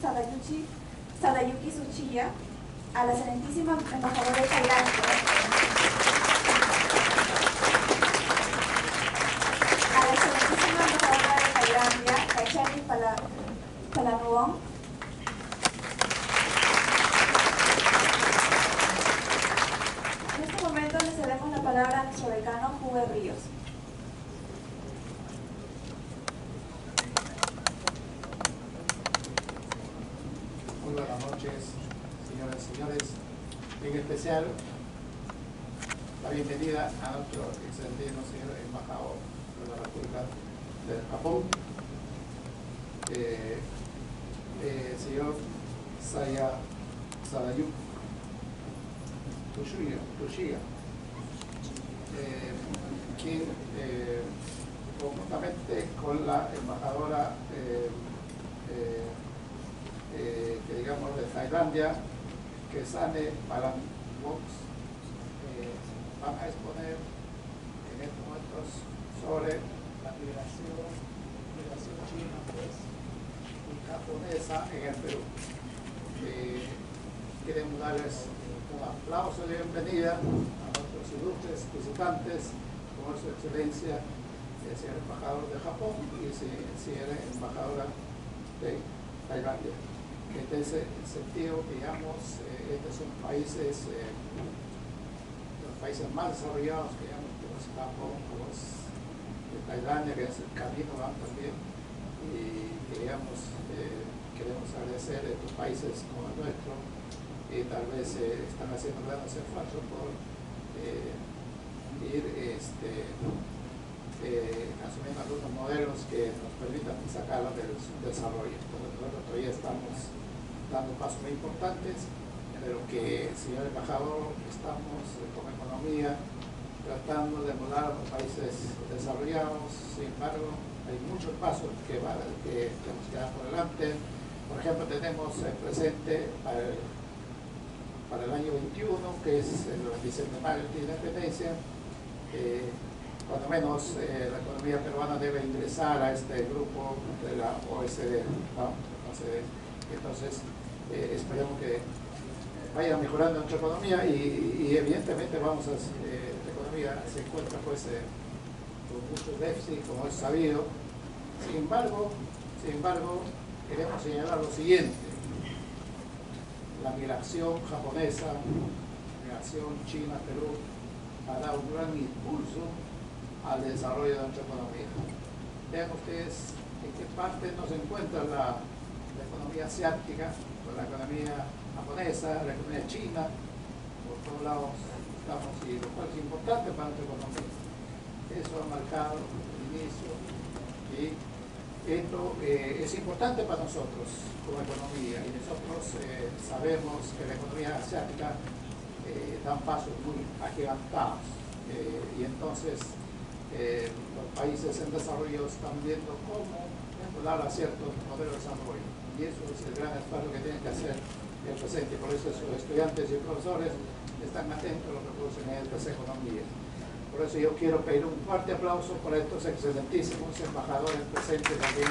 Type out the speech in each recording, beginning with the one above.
Sadayuki Tsuchiya, a la excelentísima embajadora de Tailandia, Kachani Palanuón, en este momento le cedemos la palabra a nuestro decano Juve Ríos. Muy buenas noches, señoras y señores. En especial, la bienvenida a nuestro excelentísimo señor embajador de la República del Japón, señor Sadayuki Tsuchiya, quien conjuntamente con la embajadora que digamos de Tailandia, Kachani Palanuón, van a exponer en estos momentos sobre la migración china y japonesa en el Perú. Queremos darles un aplauso de bienvenida a nuestros ilustres visitantes, como su excelencia, el señor embajador de Japón y señora embajadora de Tailandia. En ese sentido, digamos, estos son países, los países más desarrollados, digamos, como es Japón, como es Tailandia, que es el camino también, y que, digamos, queremos agradecer a estos países como el nuestro, y tal vez están haciendo grandes esfuerzos por ir asumiendo algunos modelos que nos permitan sacarlos del desarrollo. Entonces, nosotros todavía estamos dando pasos muy importantes, pero que, señor embajador, estamos como economía tratando de emular a los países desarrollados. Sin embargo, hay muchos pasos que tenemos que dar por delante. Por ejemplo, tenemos presente para el año 21, que es el bicentenario de la independencia, cuando menos la economía peruana debe ingresar a este grupo de la OECD, ¿no? Entonces, esperemos que vaya mejorando nuestra economía y evidentemente la economía se encuentra pues con mucho déficit, como es sabido. Sin embargo, queremos señalar lo siguiente: la migración japonesa, la migración China-Perú ha dado un gran impulso al desarrollo de nuestra economía. Vean ustedes en qué parte nos encuentra la economía asiática, con la economía japonesa, la economía china, por todos lados estamos, y lo cual es importante para nuestra economía. Eso ha marcado el inicio, y esto es importante para nosotros como economía, y nosotros sabemos que la economía asiática dan pasos muy agigantados, y entonces los países en desarrollo están viendo cómo emular a ciertos modelos de desarrollo, y eso es el gran esfuerzo que tienen que hacer el presente. Por eso sus estudiantes y profesores están atentos a lo que producen en estas economías. Por eso yo quiero pedir un fuerte aplauso para estos excelentísimos embajadores presentes aquí.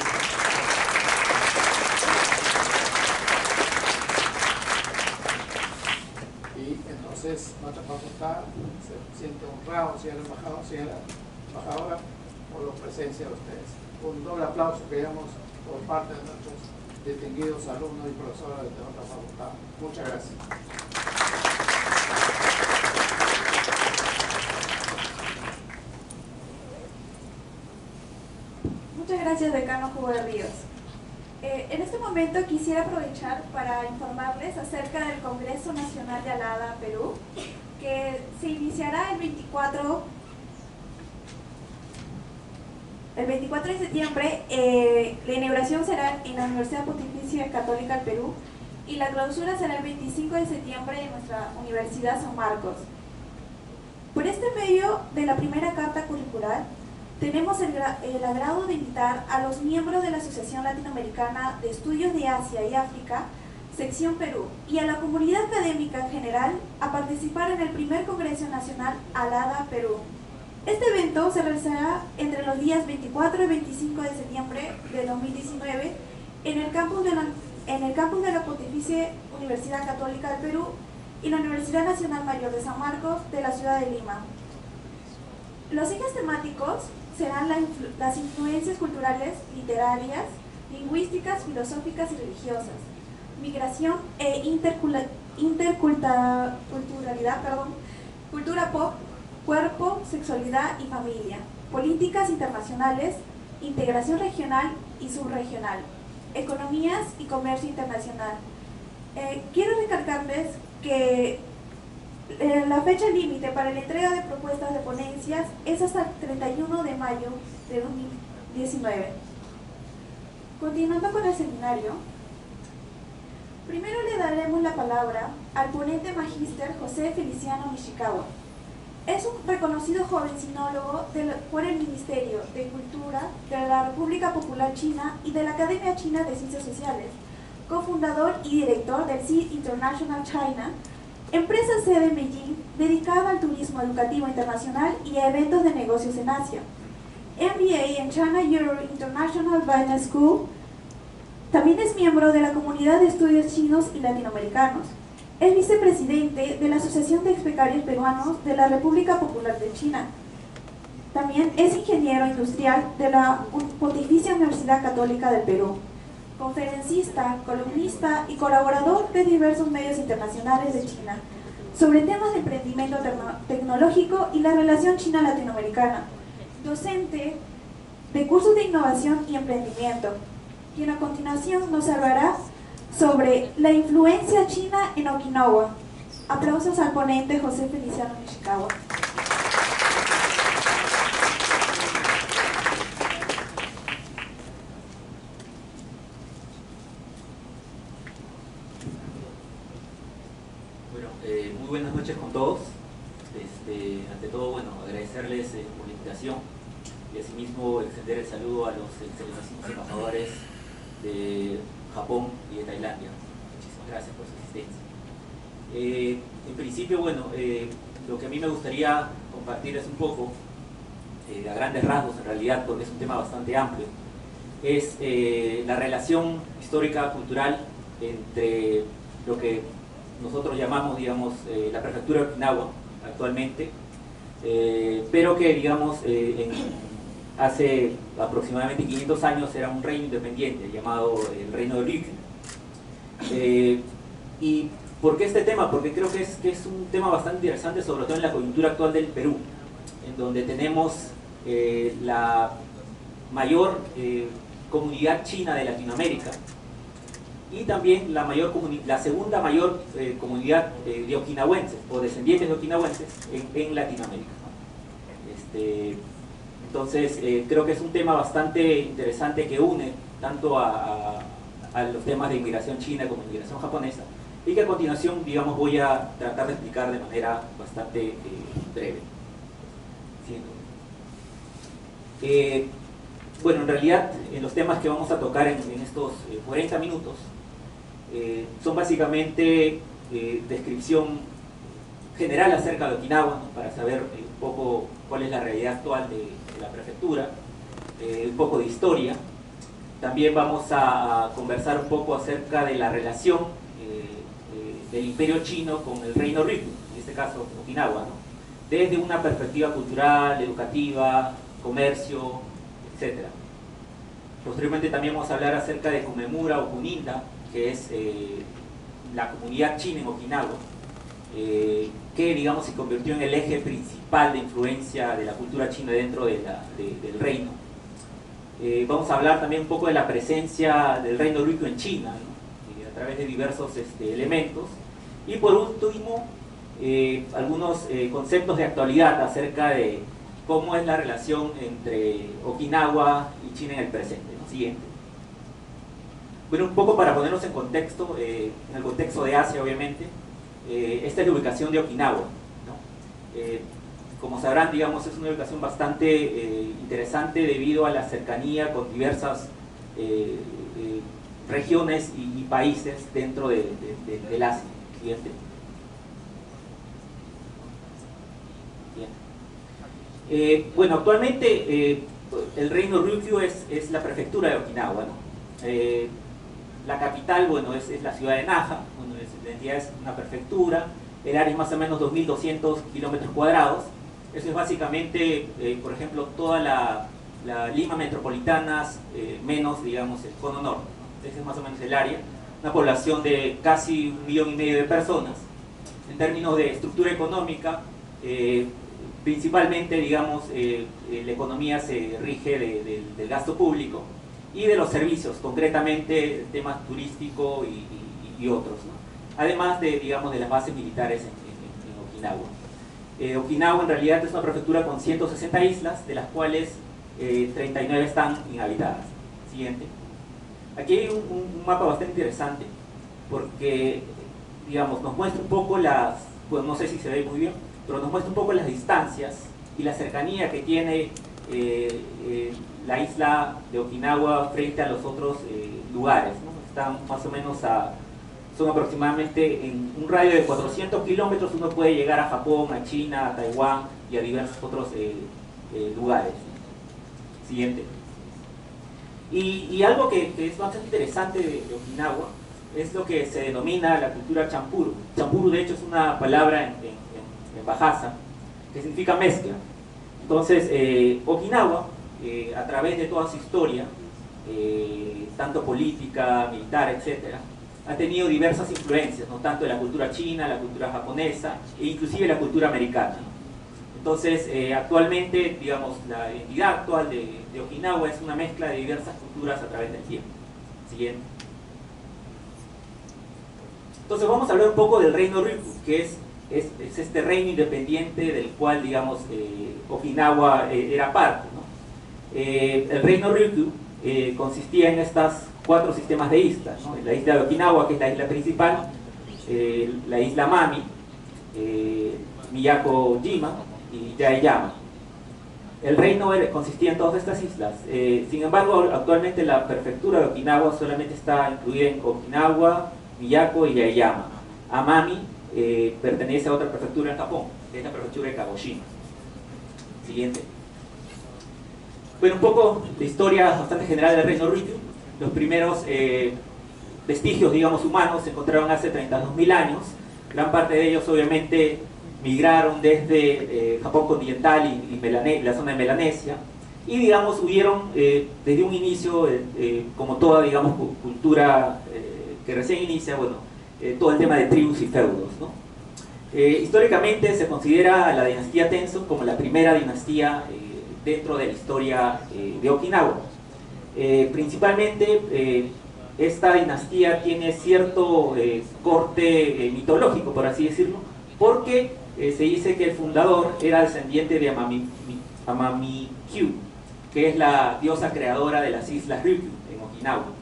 Y entonces nuestra facultad se siente honrado, señora embajadora, por la presencia de ustedes. Un doble aplauso que damos por parte de nuestros distinguidos alumnos y profesores de nuestra facultad. Muchas gracias. Muchas gracias, decano Juve Ríos. En este momento quisiera aprovechar para informarles acerca del Congreso Nacional de ALADA Perú, que se iniciará el 24 de septiembre. La inauguración será en la Universidad Pontificia Católica del Perú y la clausura será el 25 de septiembre en nuestra Universidad San Marcos. Por este medio de la primera carta curricular, tenemos el agrado de invitar a los miembros de la Asociación Latinoamericana de Estudios de Asia y África, Sección Perú, y a la comunidad académica en general a participar en el primer Congreso Nacional ALADA Perú. Este evento se realizará entre los días 24 y 25 de septiembre de 2019 en el campus de la en el campus de la Pontificia Universidad Católica del Perú y la Universidad Nacional Mayor de San Marcos de la ciudad de Lima. Los ejes temáticos serán las influencias culturales, literarias, lingüísticas, filosóficas y religiosas, migración e interculturalidad, cultura pop, cuerpo, sexualidad y familia, políticas internacionales, integración regional y subregional, economías y comercio internacional. Quiero recalcarles que la fecha límite para la entrega de propuestas de ponencias es hasta el 31 de mayo de 2019. Continuando con el seminario, primero le daremos la palabra al ponente magíster José Feliciano Nishikawa. Es un reconocido joven sinólogo por el Ministerio de Cultura de la República Popular China y de la Academia China de Ciencias Sociales, cofundador y director del SEED International China, empresa sede en Beijing dedicada al turismo educativo internacional y a eventos de negocios en Asia. MBA en China Euro International Business School. También es miembro de la Comunidad de Estudios Chinos y Latinoamericanos. Es vicepresidente de la Asociación de Ex-Becarios Peruanos de la República Popular de China. También es ingeniero industrial de la Pontificia Universidad Católica del Perú. Conferencista, columnista y colaborador de diversos medios internacionales de China sobre temas de emprendimiento tecnológico y la relación China-Latinoamericana. Docente de cursos de innovación y emprendimiento, quien a continuación nos hablará sobre la influencia china en Okinawa. Aplausos al ponente José Feliciano Nishikawa. Bueno, muy buenas noches con todos. Ante todo, bueno, agradecerles por la invitación y asimismo extender el saludo a los excelentísimos embajadores de Japón y de Tailandia. Muchísimas gracias por su asistencia. En principio, bueno, lo que a mí me gustaría compartir es un poco, a grandes rasgos en realidad, porque es un tema bastante amplio, es la relación histórica cultural entre lo que nosotros llamamos, digamos, la prefectura de Okinawa actualmente, pero que, digamos, hace aproximadamente 500 años era un reino independiente llamado el Reino de Ryukyu. ¿Y por qué este tema? Porque creo que es un tema bastante interesante, sobre todo en la coyuntura actual del Perú, en donde tenemos la mayor comunidad china de Latinoamérica y también la segunda mayor comunidad de okinawenses o descendientes de okinawenses en Latinoamérica. Entonces, creo que es un tema bastante interesante que une tanto a los temas de inmigración china como inmigración japonesa, y que a continuación, digamos, voy a tratar de explicar de manera bastante breve. Bueno, en realidad, en los temas que vamos a tocar en estos 40 minutos, son básicamente descripción general acerca de Okinawa, ¿no? Para saber un poco cuál es la realidad actual de la prefectura, un poco de historia. También vamos a conversar un poco acerca de la relación del Imperio Chino con el Reino Ryukyu, en este caso Okinawa, ¿no? Desde una perspectiva cultural, educativa, comercio, etc. Posteriormente también vamos a hablar acerca de Kumemura o Kuninda, que es la comunidad china en Okinawa, que, digamos, se convirtió en el eje principal de influencia de la cultura china dentro del reino. Vamos a hablar también un poco de la presencia del Reino Ryukyu en China, ¿no? A través de diversos elementos. Y por último, algunos conceptos de actualidad acerca de cómo es la relación entre Okinawa y China en el presente, ¿no? Siguiente. Bueno, un poco para ponernos en contexto, en el contexto de Asia, obviamente, esta es la ubicación de Okinawa, ¿no? Como sabrán, digamos, es una ubicación bastante interesante debido a la cercanía con diversas regiones y países dentro del Asia. Siguiente. Bien. Bueno, actualmente el reino Ryukyu es la prefectura de Okinawa, ¿no? La capital, bueno, es la ciudad de Naha, bueno, la entidad es una prefectura, el área es más o menos 2.200 kilómetros cuadrados. Eso es básicamente, por ejemplo, toda la Lima metropolitana, menos, digamos, el cono norte, ¿no? Ese es más o menos el área. Una población de casi 1,5 millones de personas. En términos de estructura económica, principalmente, digamos, la economía se rige del gasto público y de los servicios, concretamente temas turístico y otros, ¿no? Además de, digamos, de las bases militares en Okinawa. Okinawa en realidad es una prefectura con 160 islas, de las cuales 39 están inhabitadas. Siguiente. Aquí hay un mapa bastante interesante, porque, digamos, nos muestra un poco pues no sé si se ve muy bien, pero nos muestra un poco las distancias y la cercanía que tiene la isla de Okinawa frente a los otros lugares, ¿no? Están más o menos son aproximadamente en un radio de 400 kilómetros, uno puede llegar a Japón, a China, a Taiwán y a diversos otros lugares. Siguiente. Y algo que es bastante interesante de Okinawa es lo que se denomina la cultura champuru. Champuru, de hecho, es una palabra en Bahasa que significa mezcla. Entonces, Okinawa, a través de toda su historia, tanto política, militar, etcétera, ha tenido diversas influencias, ¿no? Tanto de la cultura china, la cultura japonesa e inclusive la cultura americana. Entonces, actualmente, digamos, la identidad actual de Okinawa es una mezcla de diversas culturas a través del tiempo. Siguiente. Entonces vamos a hablar un poco del reino Ryukyu, que es este reino independiente del cual, digamos, Okinawa era parte, ¿no? El reino Ryukyu consistía en estas 4 sistemas de islas, ¿no? La isla de Okinawa, que es la isla principal, la isla Mami, Miyako-jima y Yaeyama. El reino consistía en todas estas islas. Sin embargo, actualmente la prefectura de Okinawa solamente está incluida en Okinawa, Miyako y Yaeyama. Amami pertenece a otra prefectura en Japón, que es la prefectura de Kagoshima. Siguiente. Bueno, un poco de historia bastante general del reino Ryukyu. Los primeros vestigios, digamos, humanos se encontraron hace 32.000 años. Gran parte de ellos, obviamente, migraron desde Japón continental y la zona de Melanesia. Y, digamos, hubieron desde un inicio, como toda, digamos, cultura que recién inicia, bueno, todo el tema de tribus y feudos, ¿no? Históricamente se considera a la dinastía Tenzo como la primera dinastía dentro de la historia de Okinawa. Principalmente esta dinastía tiene cierto corte mitológico, por así decirlo, porque se dice que el fundador era descendiente de Amami-kyu, que es la diosa creadora de las islas Ryukyu en Okinawa, ¿no?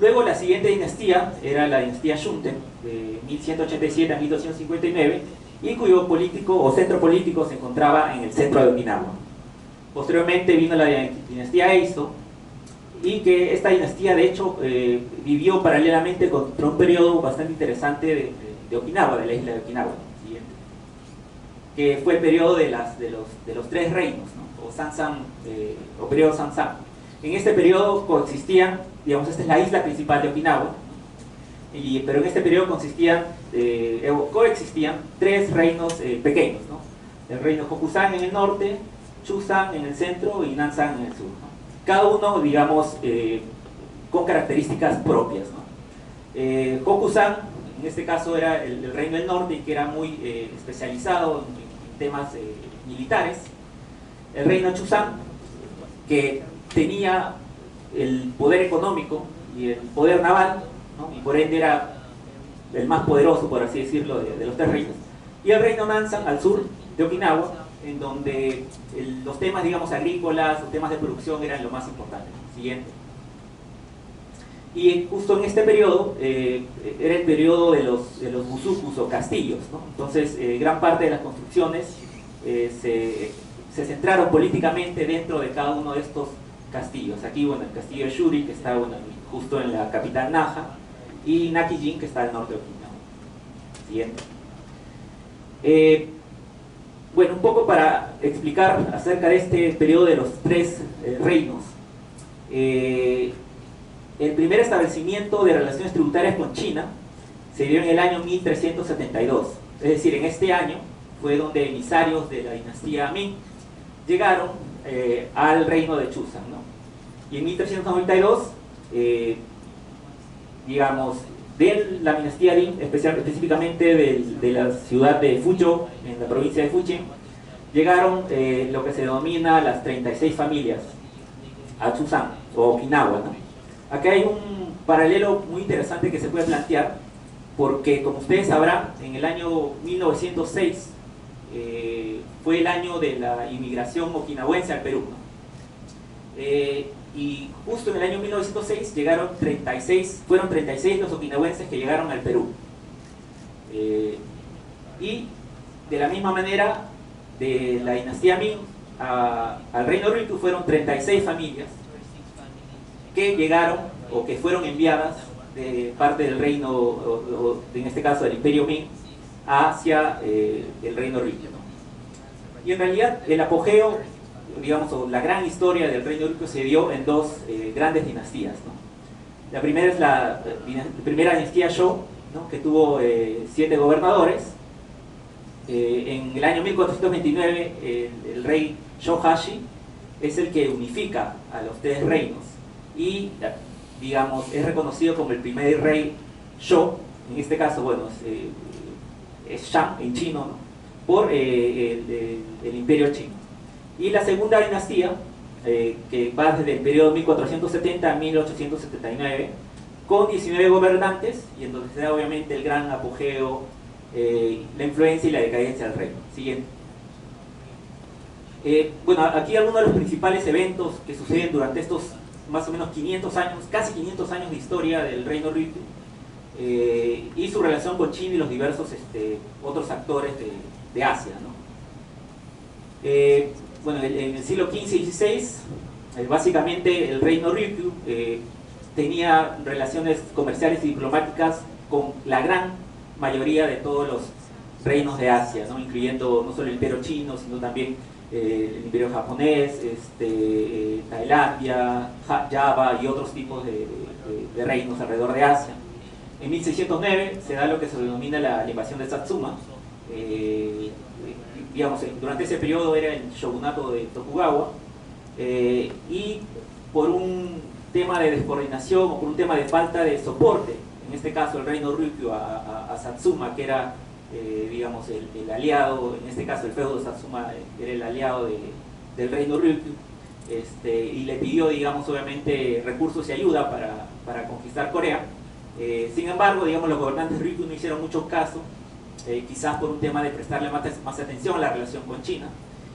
Luego la siguiente dinastía era la dinastía Shunten, de 1187 a 1259, y cuyo centro político se encontraba en el centro de Okinawa. Posteriormente vino la dinastía Eizo, y que esta dinastía de hecho vivió paralelamente contra un periodo bastante interesante de Okinawa, de la isla de Okinawa, siguiente, que fue el periodo de los 3 reinos, ¿no? O Sansan, o periodo Sansan. En este periodo coexistían, digamos, esta es la isla principal de Okinawa, pero en este periodo coexistían 3 reinos pequeños, ¿no? El reino Hokusan en el norte, Chusan en el centro y Nansan en el sur, ¿no? Cada uno, digamos, con características propias, ¿no? Hokusan, en este caso, era el reino del norte y que era muy especializado en temas militares. El reino Chusan, que tenía el poder económico y el poder naval, ¿no? Y por ende era el más poderoso, por así decirlo, de los 3 reinos. Y el reino Nansan, al sur de Okinawa, en donde los temas, digamos, agrícolas, los temas de producción eran lo más importante. Siguiente. Y justo en este periodo, era el periodo de los busukus o castillos, ¿no? Entonces, gran parte de las construcciones se centraron políticamente dentro de cada uno de estos castillos. Aquí, bueno, el castillo de Shuri, que está, bueno, justo en la capital Naha, y Nakijin, que está al norte de Okinawa. Siguiente. Bueno, un poco para explicar acerca de este periodo de los 3 reinos. el primer establecimiento de relaciones tributarias con China se dio en el año 1372. Es decir, en este año fue donde emisarios de la dinastía Ming llegaron al reino de Chusan, ¿no? Y en 1392, digamos, de la dinastía Qing, específicamente de la ciudad de Fuzhou, en la provincia de Fujian, llegaron lo que se denomina las 36 familias a Chusan, o Okinawa, ¿no? Acá hay un paralelo muy interesante que se puede plantear, porque como ustedes sabrán, en el año 1906 fue el año de la inmigración okinawense al Perú, ¿no? Y justo en el año 1906 fueron 36 los okinawenses que llegaron al Perú. Y de la misma manera, de la dinastía Ming al reino Ryukyu fueron 36 familias que llegaron o que fueron enviadas de parte del reino, o en este caso del imperio Ming, hacia el reino Ryukyu, ¿no? Y en realidad el apogeo, digamos, o la gran historia del reino Ryukyu se dio en dos grandes dinastías, ¿no? La primera es la primera dinastía Zhou, ¿no? Que tuvo 7 gobernadores. En el año 1429 el rey Zhou Hashi es el que unifica a los 3 reinos y, digamos, es reconocido como el primer rey Zhou. En este caso, bueno, es Shang en chino, ¿no? Por el imperio chino. Y la segunda dinastía, que va desde el periodo 1470 a 1879, con 19 gobernantes, y en donde se da obviamente el gran apogeo, la influencia y la decadencia del reino. Siguiente. Bueno, aquí algunos de los principales eventos que suceden durante estos más o menos 500 años, casi 500 años de historia del reino Ryukyu, y su relación con China y los diversos otros actores de Asia, ¿no? Bueno, en el siglo XV y XVI, básicamente el reino Ryukyu tenía relaciones comerciales y diplomáticas con la gran mayoría de todos los reinos de Asia, ¿no? Incluyendo no solo el imperio chino, sino también el imperio japonés, Tailandia, Java y otros tipos de reinos alrededor de Asia. En 1609 se da lo que se denomina la invasión de Satsuma. Digamos, durante ese periodo era el shogunato de Tokugawa, y por un tema de descoordinación o por un tema de falta de soporte, en este caso el reino Ryukyu a Satsuma, que era digamos el aliado, en este caso el feudo de Satsuma era el aliado del reino Ryukyu, y le pidió, digamos, obviamente recursos y ayuda para conquistar Corea. Sin embargo, digamos, los gobernantes Ryukyu no hicieron mucho caso, quizás por un tema de prestarle más atención a la relación con China,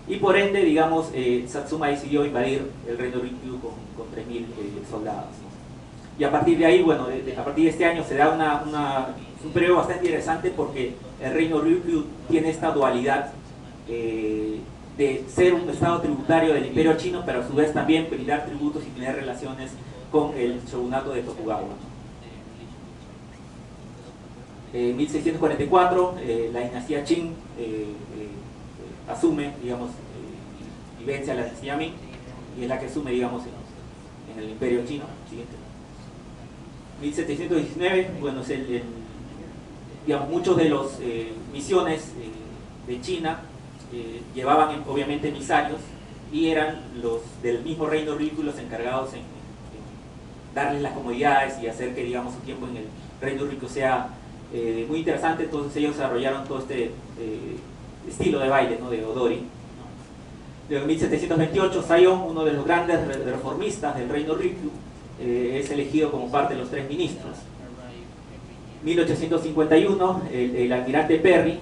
y por ende, digamos, Satsuma decidió invadir el reino Ryukyu con 3.000 soldados, ¿no? Y a partir de ahí, bueno, a partir de este año se da un periodo bastante interesante, porque el reino Ryukyu tiene esta dualidad de ser un estado tributario del imperio chino, pero a su vez también brindar tributos y tener relaciones con el shogunato de Tokugawa, ¿no? En 1644 la dinastía Qing asume, digamos, y vence a la dinastía Ming, y es la que asume, digamos, en el imperio chino. Siguiente. 1719, bueno, es digamos, muchos de los misiones de China llevaban obviamente emisarios, y eran los del mismo reino Ryukyu los encargados en darles las comodidades y hacer que, digamos, su tiempo en el reino Ryukyu sea muy interesante. Entonces ellos desarrollaron todo este estilo de baile, ¿no? De Odori, ¿no? Luego en 1728 Sayong, uno de los grandes reformistas del reino Ryukyu, es elegido como parte de los 3 ministros. 1851 el almirante Perry,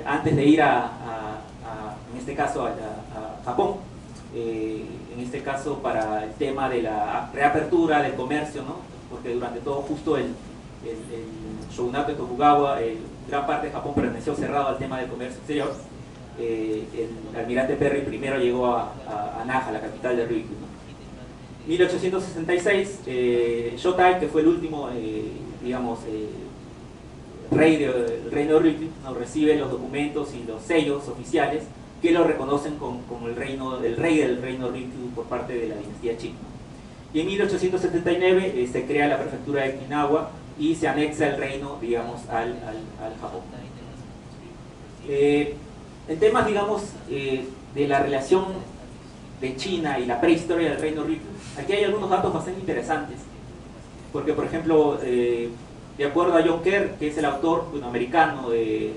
antes de ir en este caso a Japón, en este caso para el tema de la reapertura del comercio, ¿no? Porque durante todo justo el shogunato de Tokugawa, gran parte de Japón permaneció cerrado al tema del comercio exterior. El almirante Perry primero llegó a Naha, la capital de Ryukyu, ¿no? 1866, Shotai, que fue el último, digamos, rey del reino de Ryukyu, ¿no? Recibe los documentos y los sellos oficiales que lo reconocen como el rey del reino Ryukyu por parte de la dinastía Qing, ¿no? Y en 1879 se crea la prefectura de Okinawa y se anexa el reino, digamos, al Japón. En temas, digamos, de la relación de China y la prehistoria del reino Ryukyu, aquí hay algunos datos bastante interesantes, porque, por ejemplo, de acuerdo a John Kerr, que es el autor americano de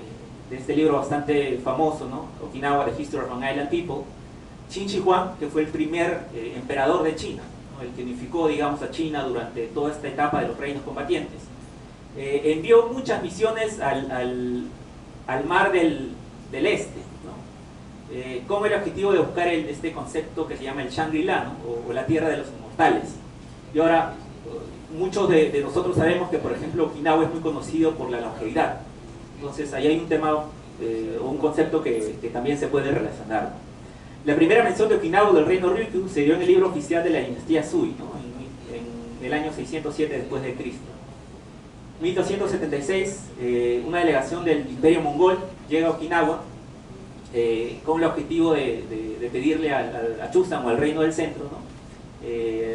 este libro bastante famoso, ¿no? Okinawa, The History of an Island People, Qin Shi Huang, que fue el primer emperador de China, ¿no? El que unificó, digamos, a China durante toda esta etapa de los reinos combatientes, envió muchas misiones al mar del este, ¿no? Con el objetivo de buscar este concepto que se llama el Shangri-La, ¿no? o la tierra de los inmortales. Y ahora, muchos de nosotros sabemos que, por ejemplo, Okinawa es muy conocido por la longevidad. Entonces, ahí hay un tema o un concepto que también se puede relacionar. La primera mención de Okinawa del reino Ryukyu se dio en el libro oficial de la dinastía Sui, ¿no? en el año 607 después de Cristo. En 1276, una delegación del Imperio Mongol llega a Okinawa con el objetivo de pedirle a Chusan o al reino del centro, ¿no?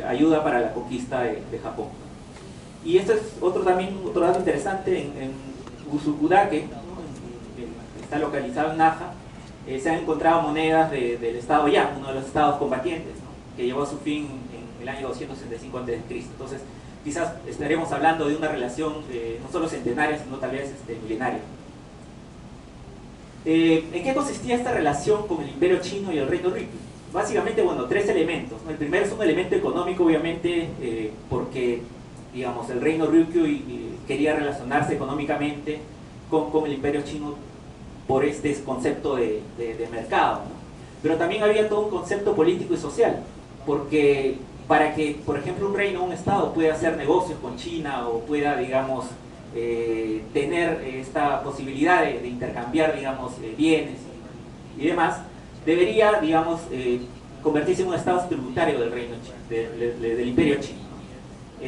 Ayuda para la conquista de Japón. Y esto es otro dato interesante. En Uzukudake, ¿no? que está localizado en Naha, se han encontrado monedas del estado Yang, uno de los estados combatientes, ¿no? que llegó a su fin en el año 265 a.C. Entonces, quizás estaremos hablando de una relación no solo centenaria, sino tal vez milenaria. ¿En qué consistía esta relación con el Imperio Chino y el Reino Ryukyu? Básicamente, bueno, tres elementos, ¿no? El primero es un elemento económico, obviamente, porque, digamos, el Reino Ryukyu quería relacionarse económicamente con el Imperio Chino por este concepto de mercado, ¿no? Pero también había todo un concepto político y social, porque para que, por ejemplo, un reino o un estado pueda hacer negocios con China o pueda, digamos, tener esta posibilidad de intercambiar, digamos, bienes y demás, debería, digamos, convertirse en un estado tributario del reino del Imperio Chino, ¿no?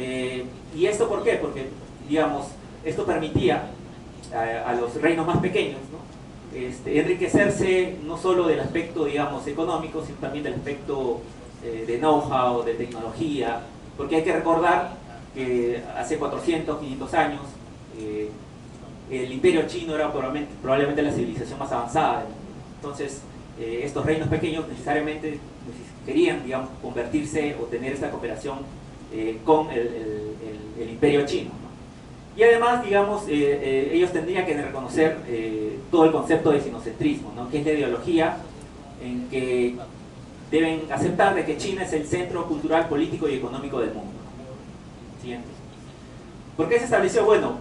¿Y esto por qué? Porque, digamos, esto permitía a los reinos más pequeños, ¿no? Enriquecerse no solo del aspecto, digamos, económico, sino también del aspecto de know-how, de tecnología, porque hay que recordar que hace 400, 500 años el Imperio Chino era probablemente la civilización más avanzada del mundo. Entonces, estos reinos pequeños necesariamente querían, digamos, convertirse o tener esta cooperación con el Imperio Chino, ¿no? Y además, digamos, ellos tendrían que reconocer todo el concepto de sinocentrismo, ¿no? que es la ideología en que deben aceptar de que China es el centro cultural, político y económico del mundo. Siguiente. ¿Por qué se estableció? Bueno,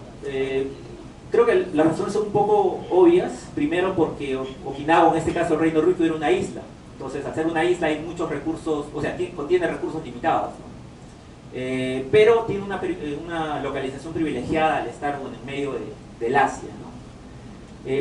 creo que las razones son un poco obvias. Primero porque Okinawa, en este caso el reino Ryukyu, era una isla. Entonces, al ser una isla hay muchos recursos, o sea, contiene recursos limitados, ¿no? Pero tiene una localización privilegiada al estar en medio del Asia, ¿no?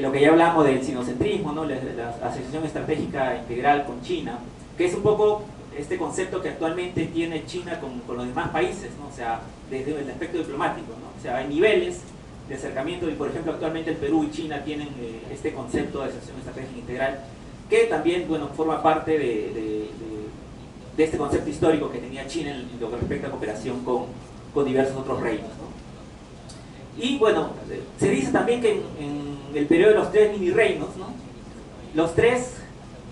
Lo que ya hablamos del sinocentrismo, ¿no? la asociación estratégica integral con China, que es un poco este concepto que actualmente tiene China con los demás países, ¿no? O sea, desde el aspecto diplomático, ¿no? O sea, hay niveles de acercamiento y, por ejemplo, actualmente el Perú y China tienen este concepto de asociación estratégica integral, que también, bueno, forma parte de este concepto histórico que tenía China en lo que respecta a cooperación con diversos otros reinos, ¿no? Y bueno, se dice también que en el periodo de los tres mini reinos, ¿no? Los tres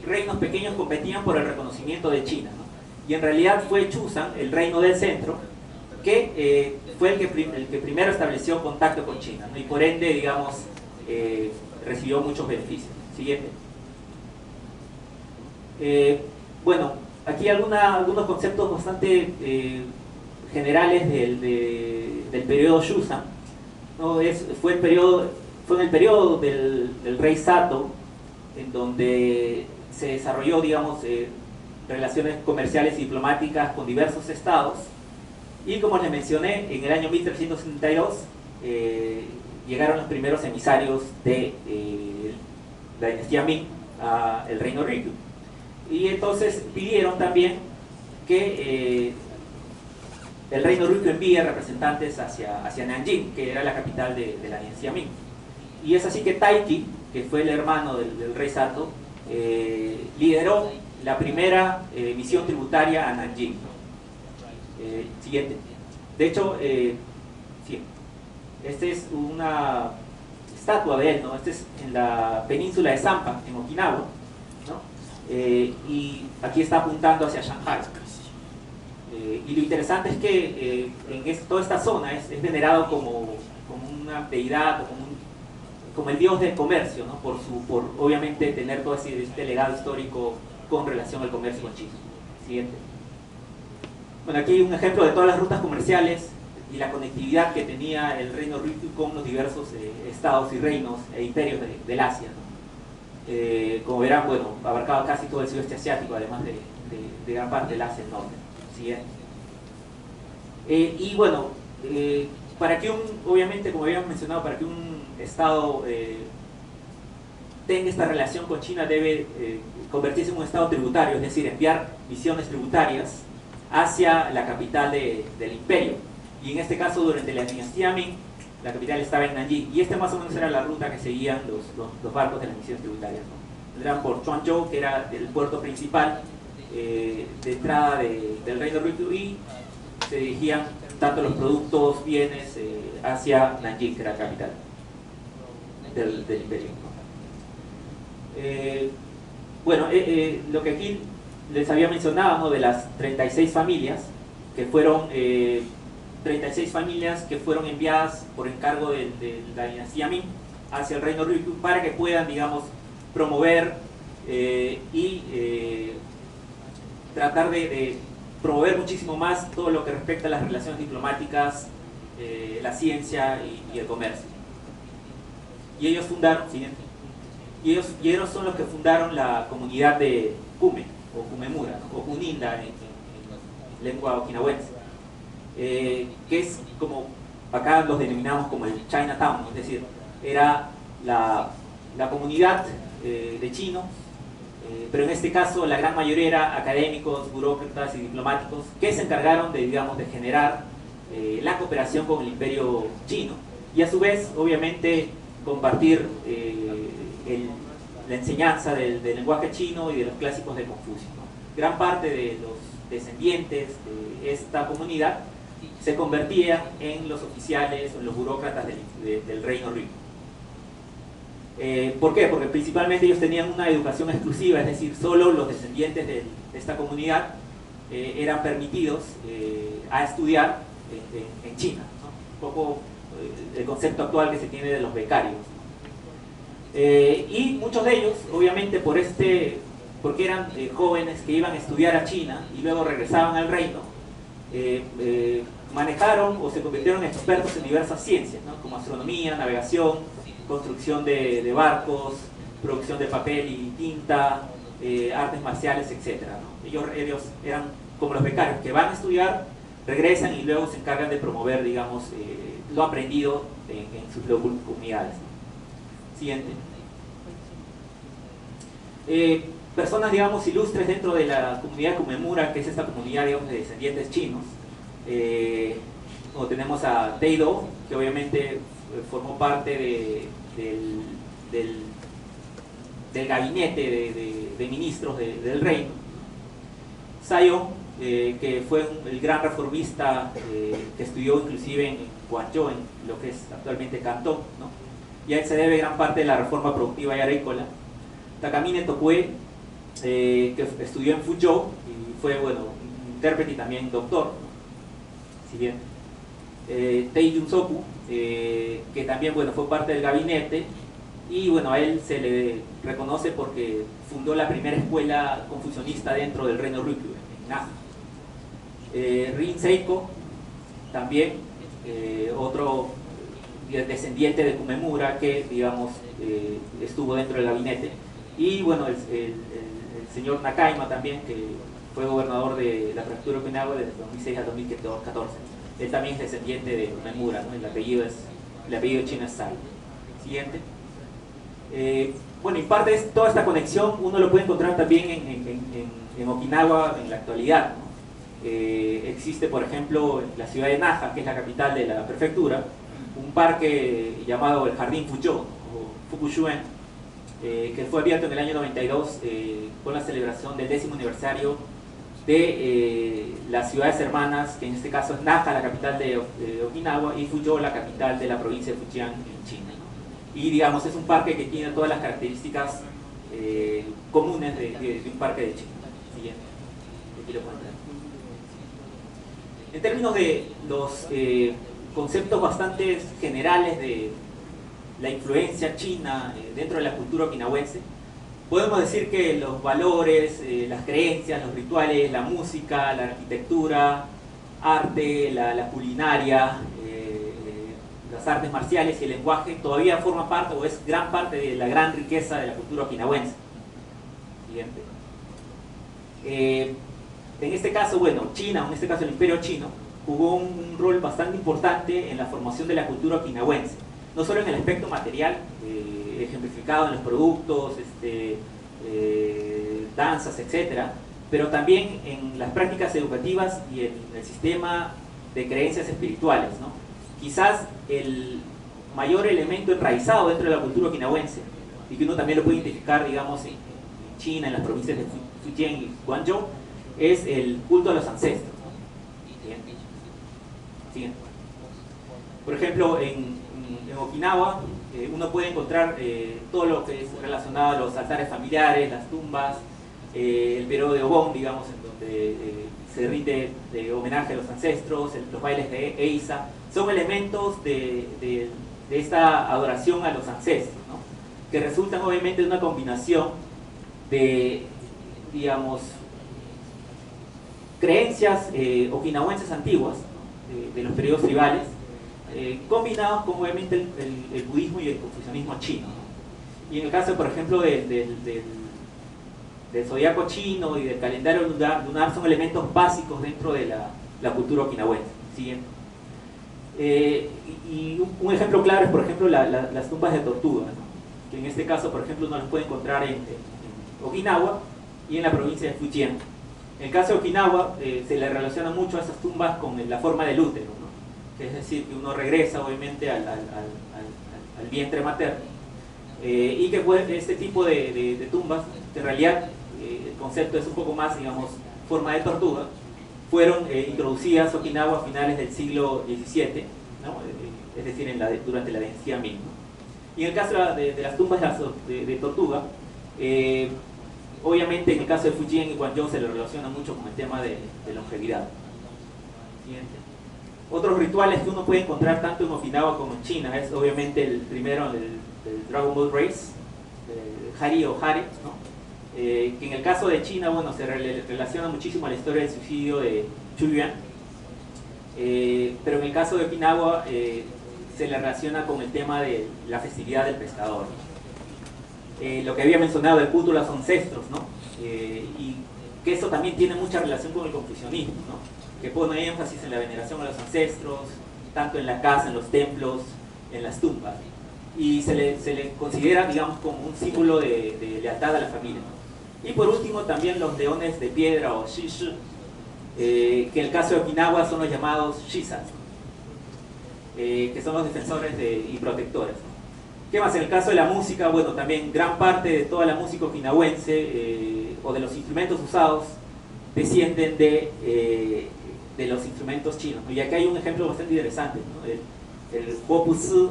reinos pequeños competían por el reconocimiento de China, ¿no? Y en realidad fue Chusan, el reino del centro, que fue el que primero estableció contacto con China, ¿no? Y por ende, digamos, recibió muchos beneficios. Siguiente. Bueno, aquí algunos conceptos bastante generales del periodo Chusan, ¿no? Fue en el periodo del rey Sato, en donde se desarrolló, digamos, relaciones comerciales y diplomáticas con diversos estados, y como les mencioné, en el año 1372 llegaron los primeros emisarios de la dinastía Ming al reino Ryukyu. Y entonces pidieron también que el reino Ryukyu envíe representantes hacia Nanjing, que era la capital de la dinastía Ming. Y es así que Taiki, que fue el hermano del rey Sato, lideró la primera misión tributaria a Nanjing. Siguiente. De hecho, sí, esta es una estatua de él, ¿no? Este es en la península de Sampa, en Okinawa, ¿no? Y aquí está apuntando hacia Shanghai. Y lo interesante es que toda esta zona es venerado como una deidad, como el dios del comercio, ¿no? por obviamente tener todo este legado histórico con relación al comercio con China. Siguiente. Bueno, aquí hay un ejemplo de todas las rutas comerciales y la conectividad que tenía el reino Ryukyu con los diversos estados y reinos e imperios del Asia, ¿no? Como verán, bueno, abarcaba casi todo el sudeste asiático, además de gran parte del Asia del Norte. Siguiente. Y bueno, para que obviamente, como habíamos mencionado, para que un estado tenga esta relación con China debe convertirse en un estado tributario, es decir, enviar misiones tributarias hacia la capital del imperio. Y en este caso, durante la dinastía Ming, la capital estaba en Nanjing, y esta más o menos era la ruta que seguían los barcos de las misiones tributarias, ¿no? Eran por Quanzhou, que era el puerto principal de entrada del reino Ryukyu, y se dirigían tanto los productos, bienes, hacia Nanjing, que era la capital del imperio, ¿no? Bueno, lo que aquí les había mencionado, ¿no? De las 36 familias que fueron 36 familias que fueron enviadas por encargo de la dinastía Ming hacia el reino Ryukyu para que puedan, digamos, promover y tratar de promover muchísimo más todo lo que respecta a las relaciones diplomáticas, la ciencia y el comercio. Y ellos fundaron, siguiente, y ellos son los que fundaron la comunidad de Kume, o Kumemura, o Kuninda en lengua okinawense, que es como, acá los denominamos como el Chinatown, ¿no? Es decir, era la comunidad de chinos, pero en este caso la gran mayoría era académicos, burócratas y diplomáticos que se encargaron de, digamos, de generar la cooperación con el imperio chino y a su vez, obviamente, compartir la enseñanza del lenguaje chino y de los clásicos de Confucio, ¿no? Gran parte de los descendientes de esta comunidad se convertían en los oficiales o en los burócratas del reino Ryukyu. ¿Por qué? Porque principalmente ellos tenían una educación exclusiva, es decir, solo los descendientes de esta comunidad eran permitidos a estudiar en China, ¿no? Un poco el concepto actual que se tiene de los becarios, ¿no? Y muchos de ellos, obviamente, porque eran jóvenes que iban a estudiar a China y luego regresaban al reino, manejaron o se convirtieron en expertos en diversas ciencias, ¿no? Como astronomía, navegación, construcción de barcos, producción de papel y tinta, artes marciales, etc., ¿no? Ellos eran como los becarios que van a estudiar, regresan y luego se encargan de promover, digamos, lo aprendido en sus comunidades, ¿no? Siguiente. Personas, digamos, ilustres dentro de la comunidad Kumemura, que es esta comunidad, digamos, de descendientes chinos. Como tenemos a Teido, que obviamente formó parte del gabinete de ministros del reino. Sayong, que fue el gran reformista que estudió inclusive en Guangzhou, en lo que es actualmente Cantón, ¿no? Y a él se debe gran parte de la reforma productiva y agrícola. Takamine Tokue, que estudió en Fuzhou y fue, bueno, intérprete y también doctor, ¿no? Si bien Tei Junsoku, que también, bueno, fue parte del gabinete, y bueno, a él se le reconoce porque fundó la primera escuela confucionista dentro del reino Ryukyu, en Naha. Rin Seiko, también otro descendiente de Kumemura que, digamos, estuvo dentro del gabinete, y bueno, el señor Nakaima también, que fue gobernador de la prefectura de Okinawa desde 2006 a 2014. Él también es descendiente de Kumemura, ¿no? El apellido chino es Sai. Siguiente. Bueno, y parte de toda esta conexión uno lo puede encontrar también en Okinawa en la actualidad, ¿no? Existe, por ejemplo, en la ciudad de Naha, que es la capital de la prefectura, un parque llamado el Jardín Fuzhou, o Fukushuen, que fue abierto en el año 92 con la celebración del 10º aniversario de las ciudades hermanas, que en este caso es Naha, la capital de Okinawa, y Fuzhou, la capital de la provincia de Fujian en China, ¿no? Y digamos, es un parque que tiene todas las características comunes de un parque de China. Siguiente. Aquí lo pueden ver. En términos de los conceptos bastante generales de la influencia china dentro de la cultura okinawense, podemos decir que los valores, las creencias, los rituales, la música, la arquitectura, arte, la culinaria, las artes marciales y el lenguaje todavía forman parte o es gran parte de la gran riqueza de la cultura okinawense. Siguiente. En este caso, bueno, China, en este caso el Imperio Chino, jugó un rol bastante importante en la formación de la cultura okinawense, no solo en el aspecto material, ejemplificado en los productos, danzas, etcétera, pero también en las prácticas educativas y en el sistema de creencias espirituales, ¿no? Quizás el mayor elemento enraizado dentro de la cultura okinawense, y que uno también lo puede identificar, digamos, en China, en las provincias de Fujian y Guangzhou, es el culto a los ancestros, ¿no? Siguiente. Siguiente. Por ejemplo, en Okinawa uno puede encontrar todo lo que es relacionado a los altares familiares, las tumbas, el periodo de Obon, digamos, en donde se rinde homenaje a los ancestros, los bailes de Eisa, son elementos de esta adoración a los ancestros, ¿no? Que resultan obviamente de una combinación de, digamos, creencias okinawenses antiguas, ¿no? de los periodos tribales, combinados con obviamente el budismo y el confucianismo chino, ¿no? Y en el caso, por ejemplo, del zodiaco chino y del calendario lunar son elementos básicos dentro de la cultura okinawense. Siguiente. Y un ejemplo claro es, por ejemplo, las tumbas de tortuga, ¿no? Que en este caso, por ejemplo, uno las puede encontrar en Okinawa y en la provincia de Fujian. En el caso de Okinawa se le relaciona mucho a esas tumbas con la forma del útero, ¿no? Es decir, que uno regresa obviamente al vientre materno, y que este tipo de tumbas, que en realidad el concepto es un poco más, digamos, forma de tortuga, fueron introducidas a Okinawa a finales del siglo XVII, ¿no? Es decir, durante la dinastía Ming, ¿no? Y en el caso de las tumbas de tortuga, obviamente en el caso de Fujian y Guangzhou se le relaciona mucho con el tema de longevidad. Siguiente. Otros rituales que uno puede encontrar tanto en Okinawa como en China es obviamente el primero, el Dragon Boat Race, el Hari o Hare, ¿no? Que en el caso de China, bueno, se relaciona muchísimo a la historia del suicidio de Chu Yuan, pero en el caso de Okinawa se le relaciona con el tema de la festividad del pescador, ¿no? Lo que había mencionado, el culto a los ancestros, ¿no? Y que eso también tiene mucha relación con el confucianismo, ¿no? Que pone énfasis en la veneración a los ancestros, tanto en la casa, en los templos, en las tumbas, y se le considera, digamos, como un símbolo de lealtad a la familia, ¿no? Y por último también los leones de piedra o shishu, que en el caso de Okinawa son los llamados shisas, que son los defensores y protectores, ¿no? ¿Qué más? En el caso de la música, bueno, también gran parte de toda la música okinawense o de los instrumentos usados descienden de los instrumentos chinos, ¿no? Y aquí hay un ejemplo bastante interesante, ¿no? El huopuzi,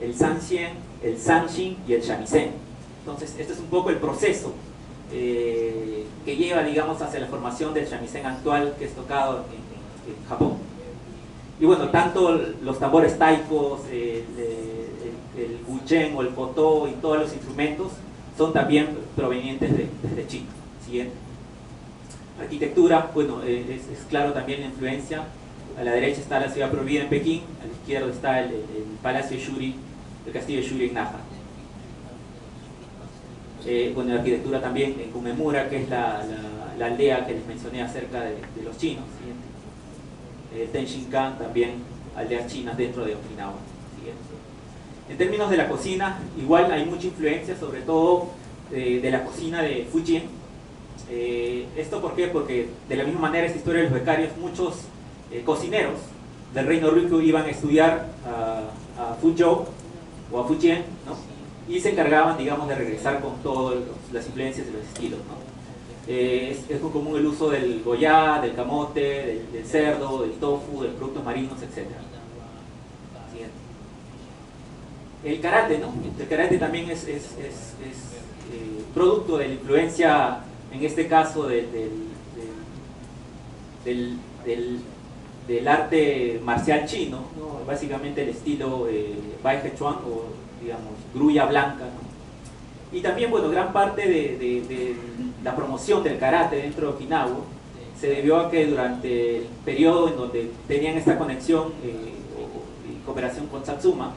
el sanxian, el sanxin y el shamisen. Entonces, este es un poco el proceso que lleva, digamos, hacia la formación del shamisen actual que es tocado en Japón. Y bueno, tanto los tambores taikos, el guchen o el koto y todos los instrumentos son también provenientes de China. Siguiente. Arquitectura, bueno, es claro también la influencia. A la derecha está la ciudad prohibida en Pekín, a la izquierda está el Palacio Shuri, el castillo de Shuri en Naha. Bueno, la arquitectura también en Kumemura, que es la aldea que les mencioné acerca de los chinos. Tenshinkan, también aldeas chinas dentro de Okinawa. Siguiente. En términos de la cocina, igual hay mucha influencia, sobre todo de la cocina de Fujian. ¿Esto por qué? Porque de la misma manera esta historia de los becarios, muchos cocineros del reino Ryukyu iban a estudiar a Fuzhou o a Fujian, ¿no? Y se encargaban, digamos, de regresar con todas las influencias de los estilos, ¿no? Es muy común el uso del goya, del camote, del cerdo, del tofu, de productos marinos, etc. Siguiente. El karate, ¿no? El karate también es producto de la influencia, en este caso, del arte marcial chino, ¿no? Básicamente el estilo Bai He Chuan, o digamos, grulla blanca, ¿no? Y también, bueno, gran parte de la promoción del karate dentro de Okinawa se debió a que durante el periodo en donde tenían esta conexión y cooperación con Satsuma,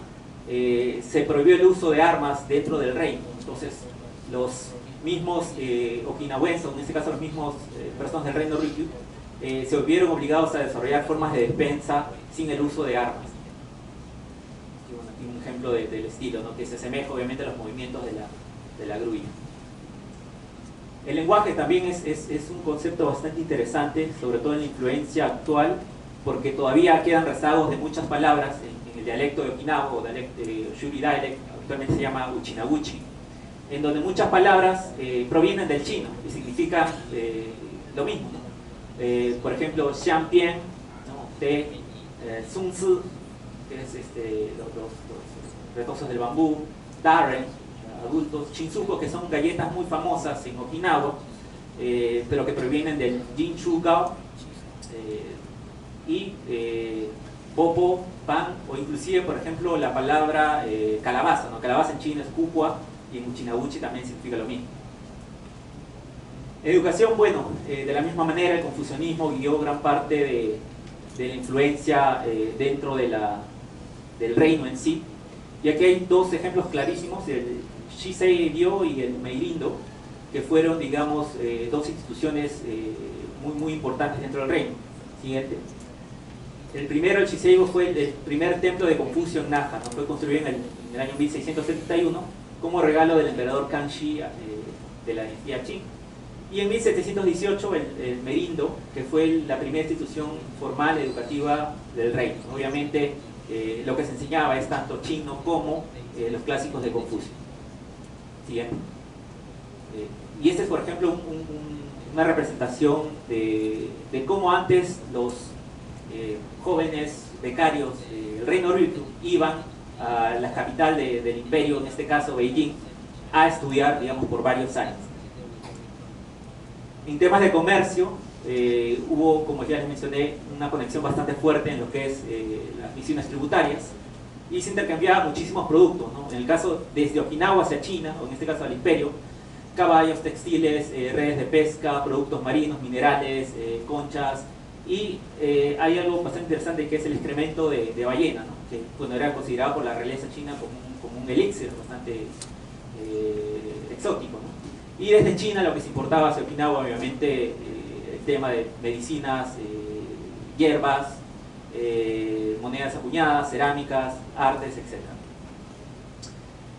se prohibió el uso de armas dentro del reino. Entonces, los mismos okinawenses, en este caso los mismos personas del reino Ryukyu, se vieron obligados a desarrollar formas de defensa sin el uso de armas. Y bueno, aquí un ejemplo del estilo, ¿no? Que se asemeja obviamente a los movimientos de la grulla. El lenguaje también es un concepto bastante interesante, sobre todo en la influencia actual, porque todavía quedan rezagos de muchas palabras en el dialecto de Okinawa, o Shuri Dialect, actualmente se llama Uchinaguchi, en donde muchas palabras provienen del chino y significan lo mismo, ¿no? Por ejemplo, Xianpian, ¿no? Té, Sun Tzu, que es los retozos del bambú, Darren, adultos, Shinsuko, que son galletas muy famosas en Okinawa, pero que provienen del Jinshu Gao, y Popo, pan, o inclusive, por ejemplo, la palabra calabaza, ¿no? Calabaza en chino es Kukua, y en Uchinaguchi también significa lo mismo. Educación, bueno, de la misma manera el confucianismo guió gran parte de la influencia dentro del reino en sí. Y aquí hay dos ejemplos clarísimos, el Shisei Ryo y el Meirindo, que fueron, digamos, dos instituciones muy importantes dentro del reino. Siguiente. El primero, el Shiseigo, fue el primer templo de Confucio en Naha, ¿no? Fue construido en el año 1671 como regalo del emperador Kangxi de la dinastía Qing. Y en 1718 el Meirindo, que fue la primera institución formal educativa del reino. Obviamente lo que se enseñaba es tanto chino como los clásicos de Confucio. Siguiente. Y este es, por ejemplo, una representación de cómo antes los jóvenes becarios del reino Ryukyu iban a la capital del imperio, en este caso Beijing, a estudiar, digamos, por varios años. En temas de comercio, hubo, como ya les mencioné, una conexión bastante fuerte en lo que es las misiones tributarias, y se intercambiaban muchísimos productos, ¿no? En el caso desde Okinawa hacia China, o en este caso al imperio, caballos, textiles, redes de pesca, productos marinos, minerales, conchas, y hay algo bastante interesante que es el excremento de ballena, ¿no? Que, bueno, era considerado por la realeza china como un elixir bastante exótico, ¿no? Y desde China lo que se importaba hacia Okinawa, obviamente, el tema de medicinas, hierbas, monedas acuñadas, cerámicas, artes, etc.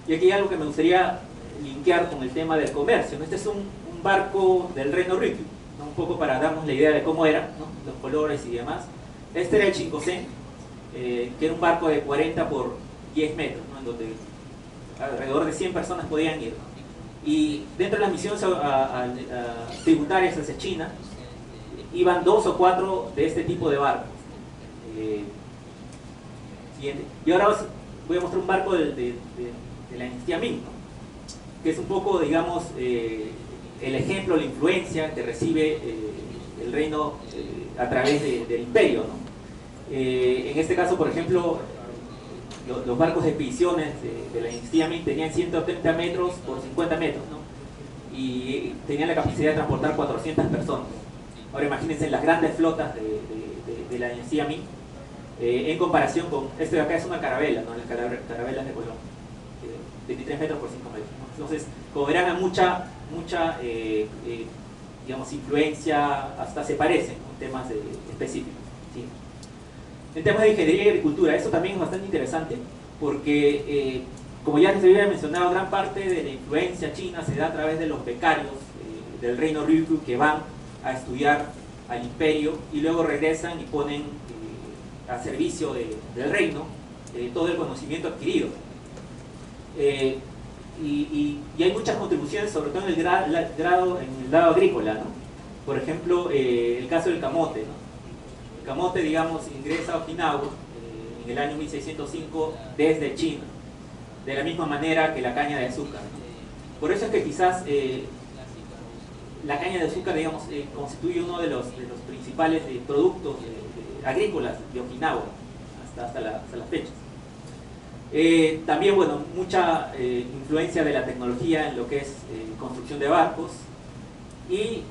Y aquí hay algo que me gustaría linkear con el tema del comercio, ¿no? Este es un barco del reino Ryukyu, ¿no? Un poco para darnos la idea de cómo era, ¿no? Los colores y demás. Este era el Shinkosen, que era un barco de 40 por 10 metros, ¿no? En donde alrededor de 100 personas podían ir, ¿no? Y dentro de las misiones tributarias hacia China, iban 2 o 4 de este tipo de barcos. Siguiente. Y ahora voy a mostrar un barco de la dinastía Ming, ¿no? Que es un poco, digamos, el ejemplo, la influencia que recibe el reino a través del imperio, ¿no? En este caso, por ejemplo, los barcos de expediciones de la dinastía Ming tenían 130 metros por 50 metros, ¿no? Y tenían la capacidad de transportar 400 personas. Ahora imagínense las grandes flotas de la dinastía Ming, en comparación con, este de acá es una carabela, ¿no? Las carabelas de Colón, 23 metros por 5 metros, ¿no? Entonces, como verán, a mucha digamos, influencia, hasta se parecen con temas específicos, ¿sí? En temas de ingeniería y agricultura, eso también es bastante interesante, porque, como ya les había mencionado, gran parte de la influencia china se da a través de los becarios del reino Ryukyu que van a estudiar al imperio y luego regresan y ponen a servicio del reino todo el conocimiento adquirido. y hay muchas contribuciones, sobre todo en el lado agrícola, ¿no? Por ejemplo, el caso del camote, ¿no? El camote, digamos, ingresa a Okinawa en el año 1605 desde China, de la misma manera que la caña de azúcar, ¿no? Por eso es que quizás la caña de azúcar, digamos, constituye uno de los principales productos agrícolas de Okinawa hasta las fechas. También, bueno, mucha influencia de la tecnología en lo que es construcción de barcos y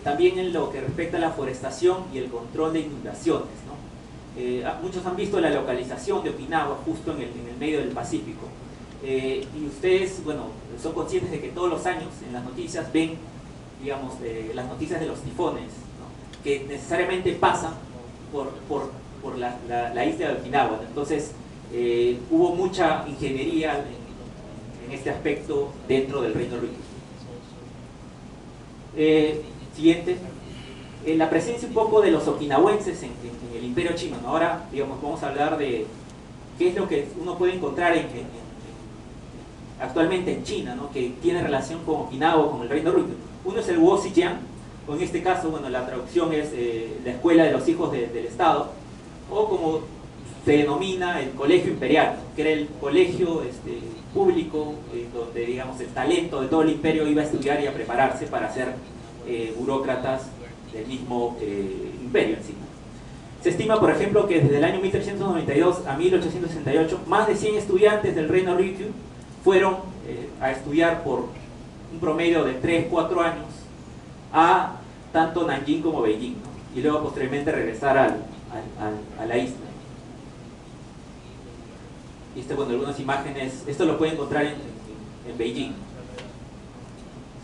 también en lo que respecta a la forestación y el control de inundaciones, ¿no? Muchos han visto la localización de Okinawa justo en el medio del Pacífico, y ustedes, bueno, son conscientes de que todos los años en las noticias ven, digamos, las noticias de los tifones, ¿no? Que necesariamente pasan por la isla de Okinawa. Entonces hubo mucha ingeniería en este aspecto dentro del Reino Ryukyu. Siguiente, la presencia un poco de los okinawenses en el Imperio Chino, ¿no? Ahora, digamos, vamos a hablar de qué es lo que uno puede encontrar actualmente en China, ¿no? Que tiene relación con Okinawa, con el Reino Ryukyu. Uno es el Guozijiang, o en este caso, bueno, la traducción es la Escuela de los Hijos del Estado, o como se denomina el Colegio Imperial, que era el colegio público donde, digamos, el talento de todo el imperio iba a estudiar y a prepararse para ser burócratas del mismo imperio en sí. Se estima, por ejemplo, que desde el año 1392 a 1868 más de 100 estudiantes del Reino Ryukyu fueron a estudiar por un promedio de 3-4 años a tanto Nanjing como Beijing, ¿no? Y luego posteriormente regresar a la isla. Y bueno, algunas imágenes, esto lo pueden encontrar en Beijing.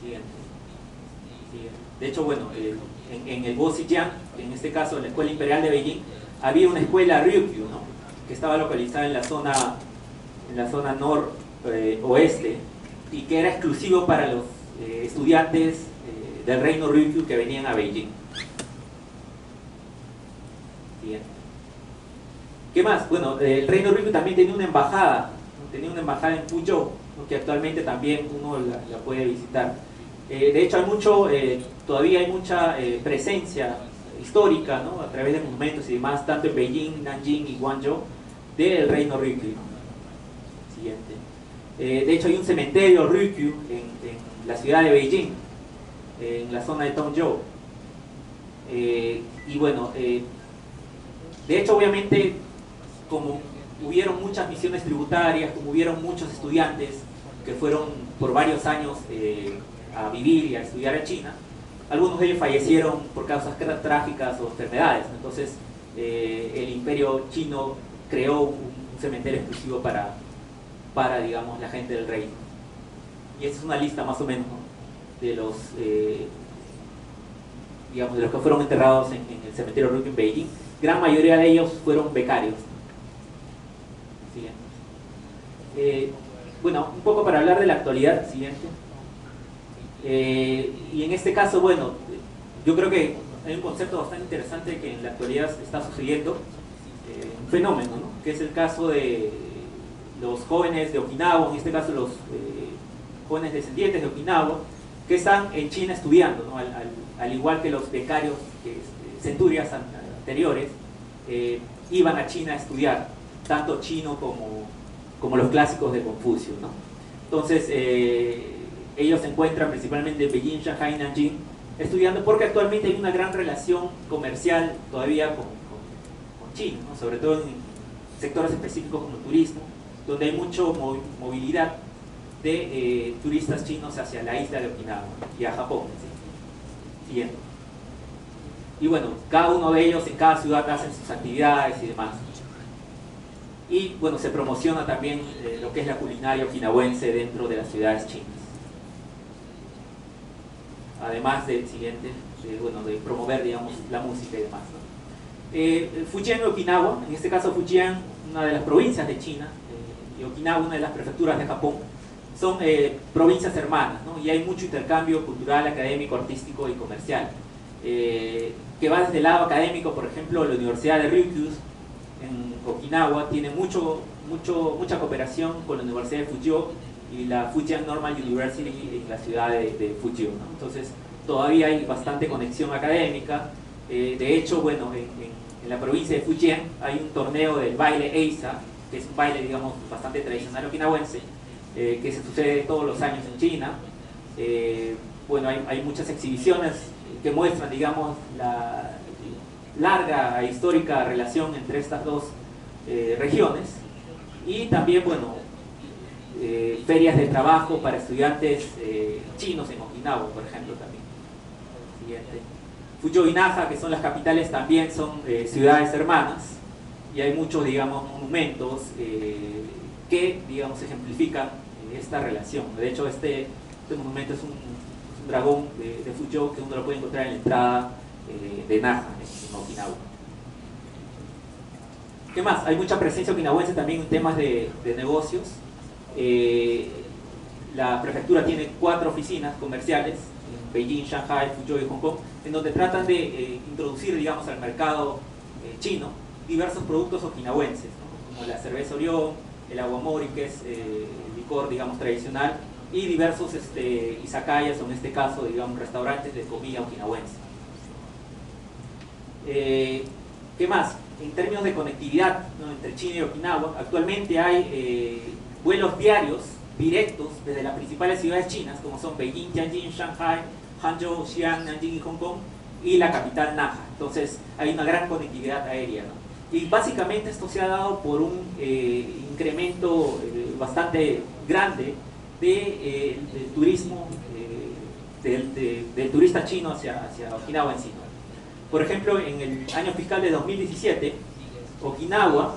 Siguiente. De hecho, bueno, en el Guozijiang, en este caso en la Escuela Imperial de Beijing, había una escuela Ryukyu, ¿no? Que estaba localizada en la zona noroeste, y que era exclusivo para los estudiantes del Reino Ryukyu que venían a Beijing. Bien. ¿Qué más? Bueno, el Reino Ryukyu también tenía una embajada en Fuzhou, ¿no? Que actualmente también uno la puede visitar. De hecho, todavía hay mucha presencia histórica, ¿no? A través de monumentos y demás, tanto en Beijing, Nanjing y Guangzhou, del Reino Ryukyu. Siguiente. De hecho, hay un cementerio Ryukyu en la ciudad de Beijing, en la zona de Tongzhou. Y bueno, de hecho, obviamente, como hubieron muchas misiones tributarias, como hubieron muchos estudiantes que fueron por varios años a vivir y a estudiar en China, algunos de ellos fallecieron por causas trágicas o enfermedades. Entonces, el imperio chino creó un cementerio exclusivo para, digamos, la gente del reino. Y esta es una lista más o menos, ¿no? de los que fueron enterrados en el cementerio Ryukyu en Beijing. Gran mayoría de ellos fueron becarios. Siguiente. Bueno, un poco para hablar de la actualidad. Siguiente. Y en este caso, bueno, yo creo que hay un concepto bastante interesante que en la actualidad está sucediendo, un fenómeno, ¿no? Que es el caso de los jóvenes de Okinawa, en este caso los jóvenes descendientes de Okinawa, que están en China estudiando, ¿no? Al igual que los becarios centurias anteriores, iban a China a estudiar, tanto chino como los clásicos de Confucio, ¿no? Entonces, ellos se encuentran principalmente en Beijing, Shanghai y Nanjing estudiando, porque actualmente hay una gran relación comercial todavía con China, ¿no? Sobre todo en sectores específicos como el turismo, donde hay mucha movilidad de turistas chinos hacia la isla de Okinawa y a Japón. ¿Sí? Siguiente. Y bueno, cada uno de ellos en cada ciudad hacen sus actividades y demás. Y bueno, se promociona también lo que es la culinaria okinawense dentro de las ciudades chinas. Además de promover, digamos, la música y demás, ¿no? Fujian y Okinawa, en este caso Fujian, una de las provincias de China, y Okinawa, una de las prefecturas de Japón, son provincias hermanas, ¿no? Y hay mucho intercambio cultural, académico, artístico y comercial, que va desde el lado académico. Por ejemplo, la Universidad de Ryukyu en Okinawa tiene mucha cooperación con la Universidad de Fuzhou y la Fujian Normal University en la ciudad de Fuzhou, ¿no? Entonces todavía hay bastante conexión académica. De hecho, bueno, en la provincia de Fujian hay un torneo del baile Eisa, que es un baile, digamos, bastante tradicional okinawense, que se sucede todos los años en China. Bueno, hay muchas exhibiciones que muestran, digamos, la larga e histórica relación entre estas dos regiones, y también, bueno, ferias de trabajo para estudiantes chinos en Okinawa, por ejemplo, también. Siguiente. Fuzhou y Naha, que son las capitales, también son ciudades hermanas, y hay muchos, digamos, monumentos que, digamos, ejemplifican esta relación. De hecho, este monumento es un dragón de Fuzhou, que uno lo puede encontrar en la entrada de Naha, en Okinawa. ¿Qué más? Hay mucha presencia okinawense también en temas de negocios. La prefectura tiene 4 oficinas comerciales en Beijing, Shanghai, Fuzhou y Hong Kong, en donde tratan de introducir, digamos, al mercado chino diversos productos okinawenses, ¿no? Como la cerveza Orión, el aguamori, que es el licor, digamos, tradicional, y diversos izakayas, o en este caso, digamos, restaurantes de comida okinawense. ¿Qué más? En términos de conectividad, ¿no?, entre China y Okinawa, actualmente hay vuelos diarios directos desde las principales ciudades chinas, como son Beijing, Tianjin, Shanghai, Hangzhou, Xi'an, Nanjing y Hong Kong, y la capital Naha. Entonces hay una gran conectividad aérea, ¿no? Y básicamente esto se ha dado por un incremento bastante grande del turismo, del turista chino hacia Okinawa en sí, ¿no? Por ejemplo, en el año fiscal de 2017, Okinawa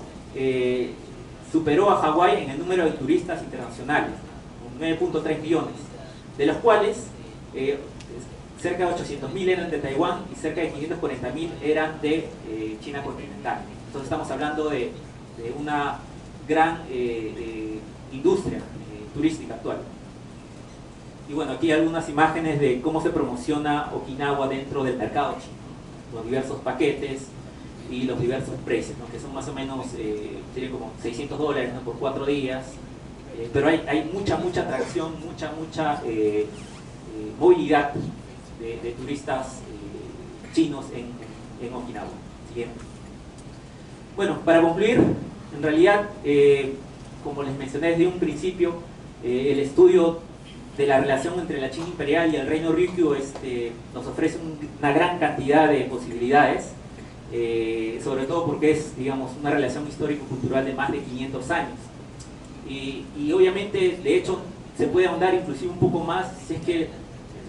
superó a Hawái en el número de turistas internacionales, con 9.3 millones, de los cuales cerca de 800.000 eran de Taiwán y cerca de 540.000 eran de China continental. Entonces estamos hablando de una gran industria turística actual. Y bueno, aquí algunas imágenes de cómo se promociona Okinawa dentro del mercado chino, ¿no? Los diversos paquetes y los diversos precios, ¿no?, que son más o menos, sería como $600, ¿no?, por 4 días, pero hay mucha atracción, mucha movilidad de turistas chinos en Okinawa. Siguiente. Bueno, para concluir, en realidad, como les mencioné desde un principio, el estudio de la relación entre la China imperial y el reino Ryukyu nos ofrece una gran cantidad de posibilidades, sobre todo porque es, digamos, una relación histórico-cultural de más de 500 años. Y obviamente, de hecho, se puede ahondar inclusive un poco más si es que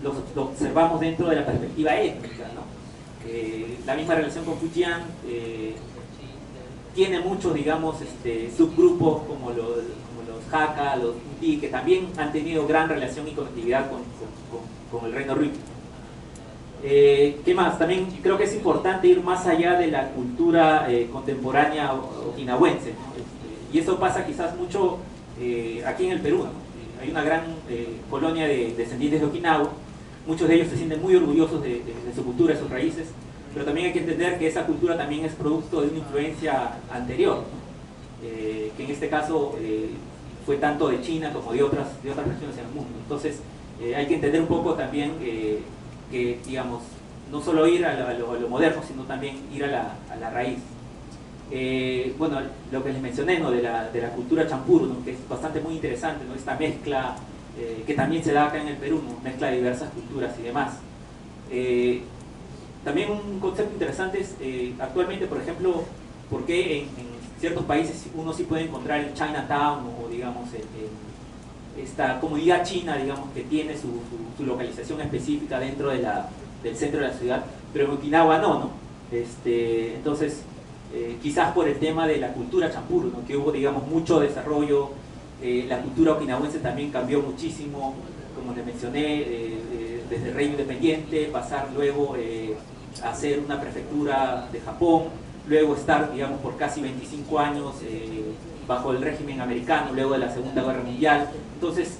lo observamos dentro de la perspectiva étnica, ¿no? La misma relación con Fujian tiene muchos, digamos, subgrupos como los Hakka, los Nti, que también han tenido gran relación y conectividad con el reino Ryukyu. ¿Qué más? También creo que es importante ir más allá de la cultura contemporánea okinawense, ¿no? Y eso pasa quizás mucho aquí en el Perú, ¿no? Hay una gran colonia de descendientes de Okinawa. Muchos de ellos se sienten muy orgullosos de su cultura, de sus raíces, pero también hay que entender que esa cultura también es producto de una influencia anterior, ¿no? Que en este caso fue tanto de China como de otras regiones en el mundo. Entonces hay que entender un poco también que, digamos, no solo ir a lo moderno, sino también ir a la raíz. Bueno, lo que les mencioné, ¿no?, de la cultura champuru, ¿no?, que es bastante muy interesante, ¿no?, esta mezcla que también se da acá en el Perú, ¿no?, mezcla de diversas culturas y demás. También un concepto interesante es, actualmente, por ejemplo, por qué en ciertos países uno sí puede encontrar el Chinatown, o digamos esta comunidad china, digamos, que tiene su localización específica dentro del centro de la ciudad, pero en Okinawa no. Entonces, quizás por el tema de la cultura champuru, ¿no?, que hubo, digamos, mucho desarrollo. La cultura okinawense también cambió muchísimo, como les mencioné, desde el reino independiente, pasar luego a ser una prefectura de Japón, luego estar, digamos, por casi 25 años bajo el régimen americano, luego de la Segunda Guerra Mundial. Entonces,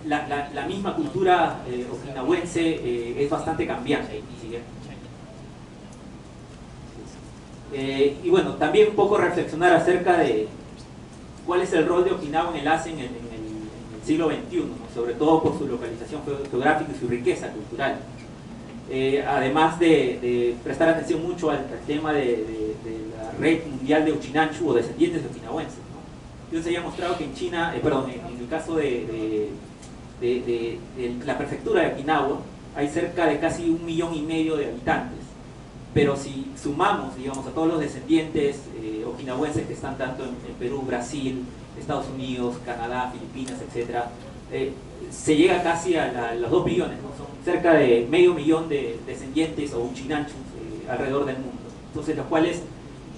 la misma cultura okinawense es bastante cambiante, ¿sí? Y bueno, también un poco reflexionar acerca de cuál es el rol de Okinawa en el ASEAN en el siglo XXI, ¿no? Sobre todo por su localización geográfica y su riqueza cultural. Además de prestar atención mucho al tema de la red mundial de Uchinanchu o descendientes de okinawenses, ¿no? Entonces se había mostrado que en China, en el caso de la prefectura de Okinawa, hay cerca de casi 1,5 millones de habitantes, pero si sumamos, digamos, a todos los descendientes okinawenses que están tanto en Perú, Brasil, Estados Unidos, Canadá, Filipinas, etc., se llega casi a los 2 billones, ¿no? Son cerca de 500 000 de descendientes o uchinanchus alrededor del mundo. Entonces, los cuales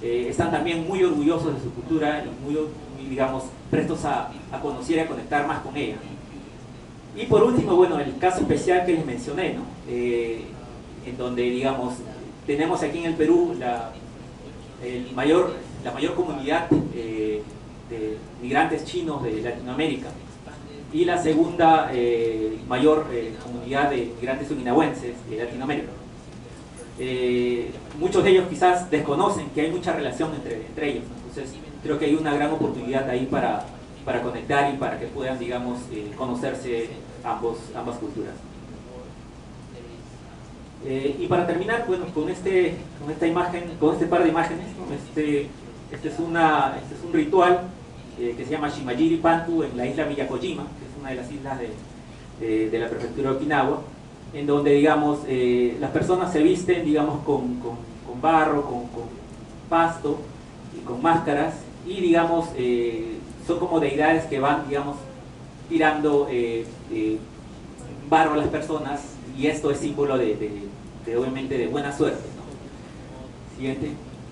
están también muy orgullosos de su cultura y muy digamos, prestos a conocer y a conectar más con ella. Y por último, bueno, el caso especial que les mencioné, ¿no? En donde, digamos, tenemos aquí en el Perú la mayor comunidad de migrantes chinos de Latinoamérica y la segunda mayor comunidad de migrantes okinawenses de Latinoamérica. Muchos de ellos quizás desconocen que hay mucha relación entre ellos, ¿no? Entonces creo que hay una gran oportunidad ahí para conectar y para que puedan, digamos, conocerse ambas culturas. Y para terminar, bueno, con esta imagen, con este par de imágenes, ¿no? Este es un ritual que se llama Shimajiri Pantu en la isla Miyakojima, que es una de las islas de la prefectura de Okinawa, en donde, digamos, las personas se visten, digamos, con barro, con pasto y con máscaras, y, digamos, son como deidades que van, digamos, tirando barro a las personas, y esto es símbolo obviamente de buena suerte, ¿no? Siguiente.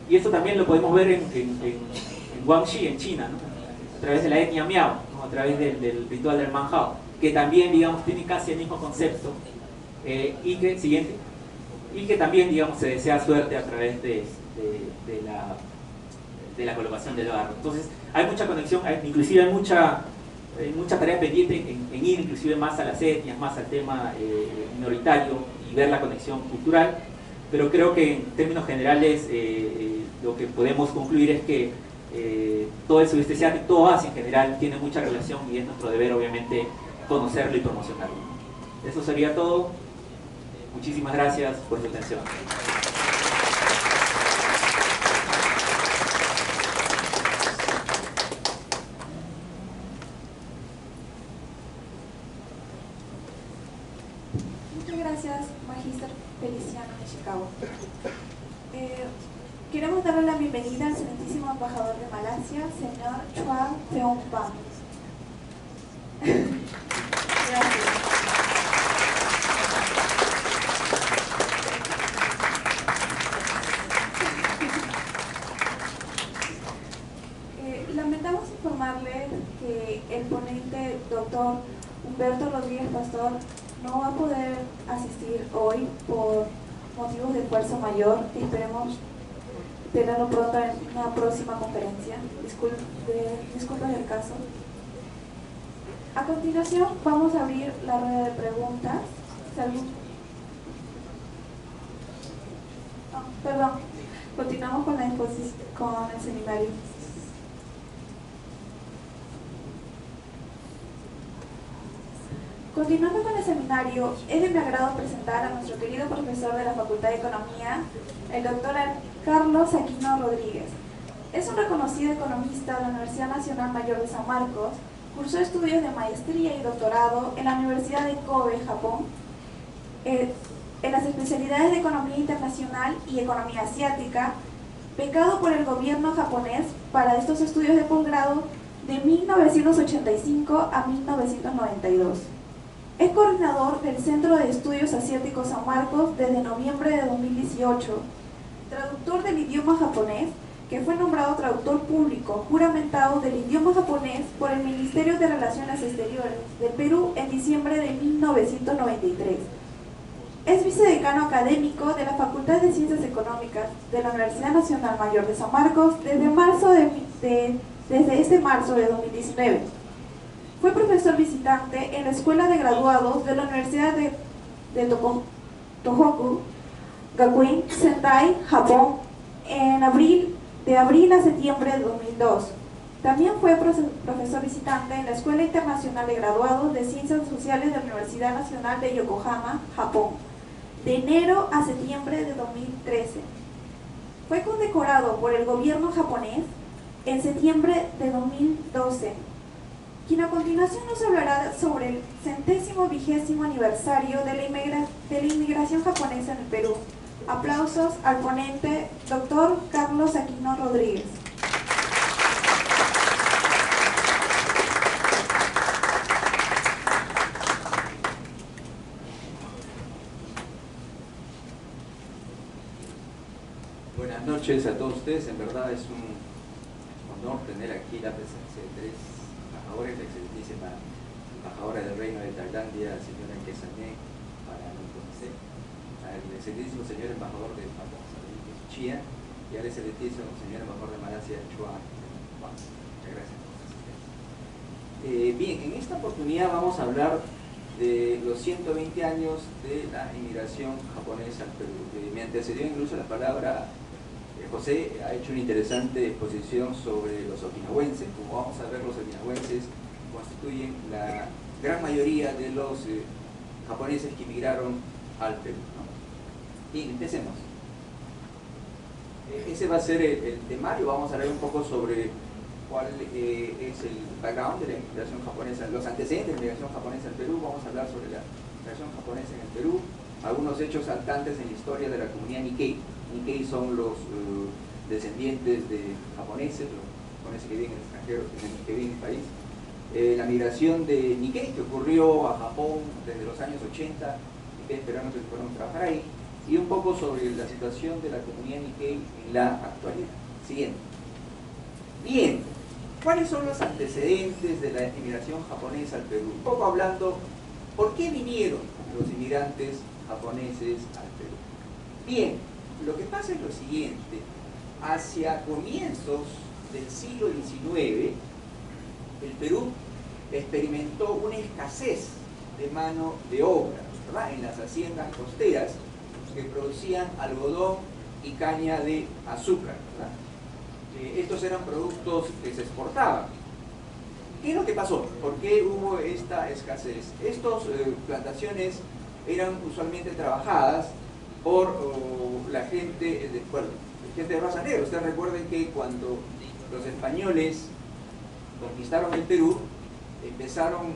Y esto también lo podemos ver en Guangxi, en China, ¿no? A través de la etnia Miao, ¿no? A través del ritual del Manhao, que también, digamos, tiene casi el mismo concepto, y que también, digamos, se desea suerte a través de la colocación del barro. Entonces hay mucha conexión, inclusive hay mucha tarea pendiente en ir inclusive más a las etnias, más al tema minoritario y ver la conexión cultural, pero creo que en términos generales lo que podemos concluir es que todo el sudeste asiático, todo Asia en general, tiene mucha relación y es nuestro deber obviamente conocerlo y promocionarlo. Eso sería todo. Muchísimas gracias por su atención. Muchas gracias, Magíster Feliciano Nishikawa. Queremos darle la bienvenida al excelentísimo embajador de Malasia, señor Chua Pheong Pham. Gracias. Lamentamos informarles que el ponente, doctor Humberto Rodríguez Pastor, no va a poder asistir hoy por motivos de fuerza mayor. Esperemos tenerlo pronto en una próxima conferencia. Disculpas del caso. A continuación vamos a abrir la rueda de preguntas. Perdón, continuamos con el seminario. Continuando con el seminario, es de mi agrado presentar a nuestro querido profesor de la Facultad de Economía, el doctor Carlos Aquino Rodríguez. Es un reconocido economista de la Universidad Nacional Mayor de San Marcos, cursó estudios de maestría y doctorado en la Universidad de Kobe, Japón, en las especialidades de Economía Internacional y Economía Asiática, becado por el gobierno japonés para estos estudios de posgrado de 1985 a 1992. Es coordinador del Centro de Estudios Asiáticos San Marcos desde noviembre de 2018, traductor del idioma japonés, que fue nombrado traductor público juramentado del idioma japonés por el Ministerio de Relaciones Exteriores del Perú en diciembre de 1993. Es vicedecano académico de la Facultad de Ciencias Económicas de la Universidad Nacional Mayor de San Marcos desde este marzo de 2019. Fue profesor visitante en la Escuela de Graduados de la Universidad de Tohoku Gakuin, Sendai, Japón, de abril a septiembre de 2002. También fue profesor visitante en la Escuela Internacional de Graduados de Ciencias Sociales de la Universidad Nacional de Yokohama, Japón, de enero a septiembre de 2013. Fue condecorado por el gobierno japonés en septiembre de 2012, quien a continuación nos hablará sobre el 120º aniversario de la inmigración japonesa en el Perú. Aplausos al ponente, doctor Carlos Aquino Rodríguez. Buenas noches a todos ustedes. En verdad es un honor tener aquí la presencia de tres embajadores, la excelentísima embajadora del Reino de Tailandia, señora Kesané, para no conocer, al excelentísimo señor embajador de Japón, Chia, y al excelentísimo señor embajador de Malasia, Chua. Muchas gracias por su asistencia. Bien, en esta oportunidad vamos a hablar de los 120 años de la inmigración japonesa al Perú. Me antecedió incluso la palabra José, ha hecho una interesante exposición sobre los okinawenses. Como vamos a ver, los okinawenses constituyen la gran mayoría de los japoneses que emigraron al Perú, ¿no? Bien, empecemos. Ese va a ser el temario. Vamos a hablar un poco sobre cuál es el background de la inmigración japonesa, los antecedentes de la inmigración japonesa al Perú. Vamos a hablar sobre la inmigración japonesa en el Perú, algunos hechos saltantes en la historia de la comunidad Nikkei. Nikkei son los descendientes de japoneses, los japoneses que viven en el extranjero, que viven en el país. La migración de Nikkei, que ocurrió a Japón desde los años 80, Nikkei peruanos que fueron a trabajar ahí, y un poco sobre la situación de la comunidad Nikkei en la actualidad. Siguiente. Bien, ¿cuáles son los antecedentes de la inmigración japonesa al Perú? Un poco hablando, ¿por qué vinieron los inmigrantes japoneses al Perú? Bien, lo que pasa es lo siguiente: hacia comienzos del siglo XIX, el Perú experimentó una escasez de mano de obra, ¿verdad?, en las haciendas costeras que producían algodón y caña de azúcar, ¿verdad? Estos eran productos que se exportaban. ¿Qué es lo que pasó? ¿Por qué hubo esta escasez? Estas plantaciones eran usualmente trabajadas por la gente de raza negra. Ustedes recuerden que cuando los españoles conquistaron el Perú, empezaron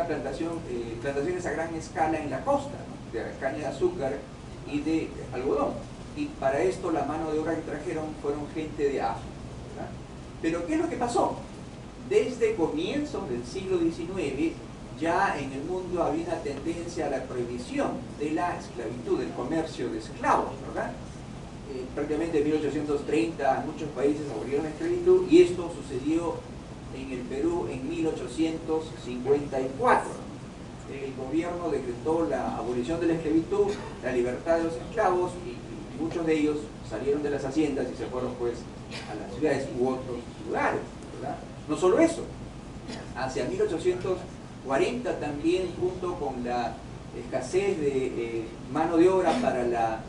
plantaciones a gran escala en la costa, ¿no?, de caña de azúcar y de algodón. Y para esto la mano de obra que trajeron fueron gente de África, ¿verdad? Pero ¿qué es lo que pasó? Desde comienzos del siglo XIX ya en el mundo había una tendencia a la prohibición de la esclavitud, del comercio de esclavos, ¿verdad? Prácticamente en 1830 muchos países abolieron la esclavitud, y esto sucedió en el Perú en 1854. El gobierno decretó la abolición de la esclavitud, la libertad de los esclavos, y muchos de ellos salieron de las haciendas y se fueron pues a las ciudades u otros lugares, ¿verdad? No solo eso, hacia 1840 también, junto con la escasez de mano de obra para las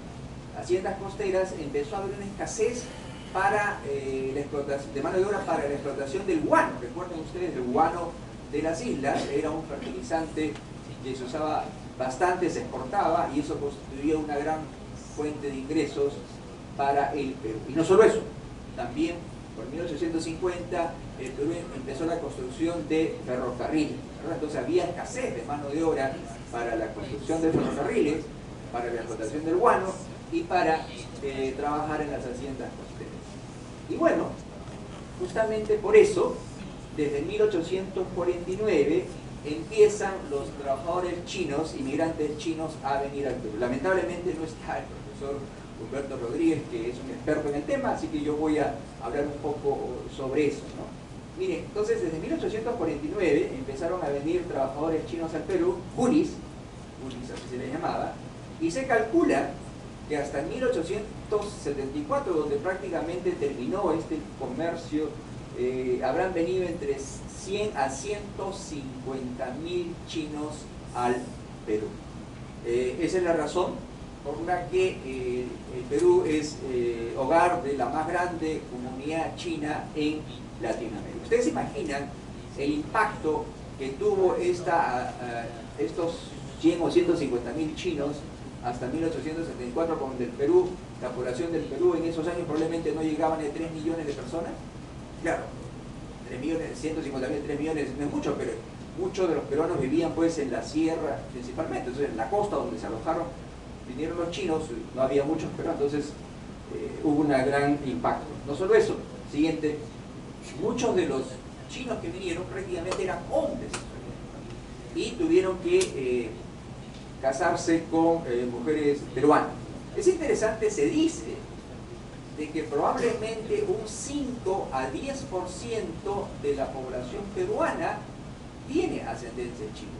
haciendas costeras, empezó a haber una escasez para, de mano de obra para la explotación del guano. Recuerden ustedes, el guano de las islas era un fertilizante que se usaba bastante, se exportaba, y eso constituía una gran fuente de ingresos para el Perú. Y no solo eso, también por 1850 el Perú empezó la construcción de ferrocarriles, ¿verdad? Entonces había escasez de mano de obra para la construcción de ferrocarriles, para la explotación del guano y para trabajar en las haciendas costeras. Y bueno, justamente por eso, desde 1849 empiezan los trabajadores chinos, inmigrantes chinos, a venir al Perú. Lamentablemente no está el profesor Humberto Rodríguez, que es un experto en el tema, así que yo voy a hablar un poco sobre eso, ¿no? Miren, entonces desde 1849 empezaron a venir trabajadores chinos al Perú, guris así se les llamaba, y se calcula que hasta 1874, donde prácticamente terminó este comercio, habrán venido entre 100 a 150.000 chinos al Perú. Esa es la razón por la que el Perú es hogar de la más grande comunidad china en Latinoamérica. ¿Ustedes se imaginan el impacto que tuvo estos 100 o 150 mil chinos hasta 1874 con el Perú? La población del Perú en esos años probablemente no llegaban a 3 millones de personas. Claro, 3 millones, 150 mil, 3 millones no es mucho, pero muchos de los peruanos vivían pues en la sierra principalmente, entonces en la costa donde se alojaron, vinieron los chinos, no había muchos peruanos, entonces hubo un gran impacto. No solo eso, siguiente, muchos de los chinos que vinieron prácticamente eran hombres y tuvieron que casarse con mujeres peruanas. Es interesante, se dice de que probablemente un 5 a 10% de la población peruana tiene ascendencia china.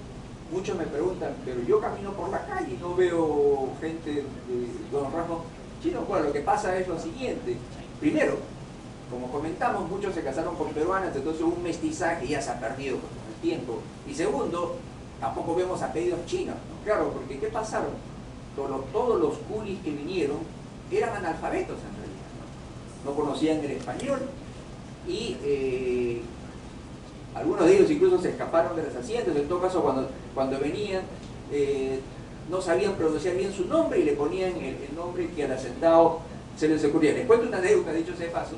Muchos me preguntan, pero yo camino por la calle y no veo gente con rasgos chinos. Bueno, lo que pasa es lo siguiente. Primero, como comentamos, muchos se casaron con peruanas, entonces un mestizaje ya se ha perdido con el tiempo. Y segundo, tampoco vemos apellidos chinos, ¿no? Claro, porque ¿qué pasaron? Todos los culis que vinieron eran analfabetos en realidad, no conocían el español y algunos de ellos incluso se escaparon de las haciendas. En todo caso, cuando venían no sabían pronunciar bien su nombre y le ponían el nombre que al hacendado se les ocurría. Les cuento una anécdota, dicho sea de paso.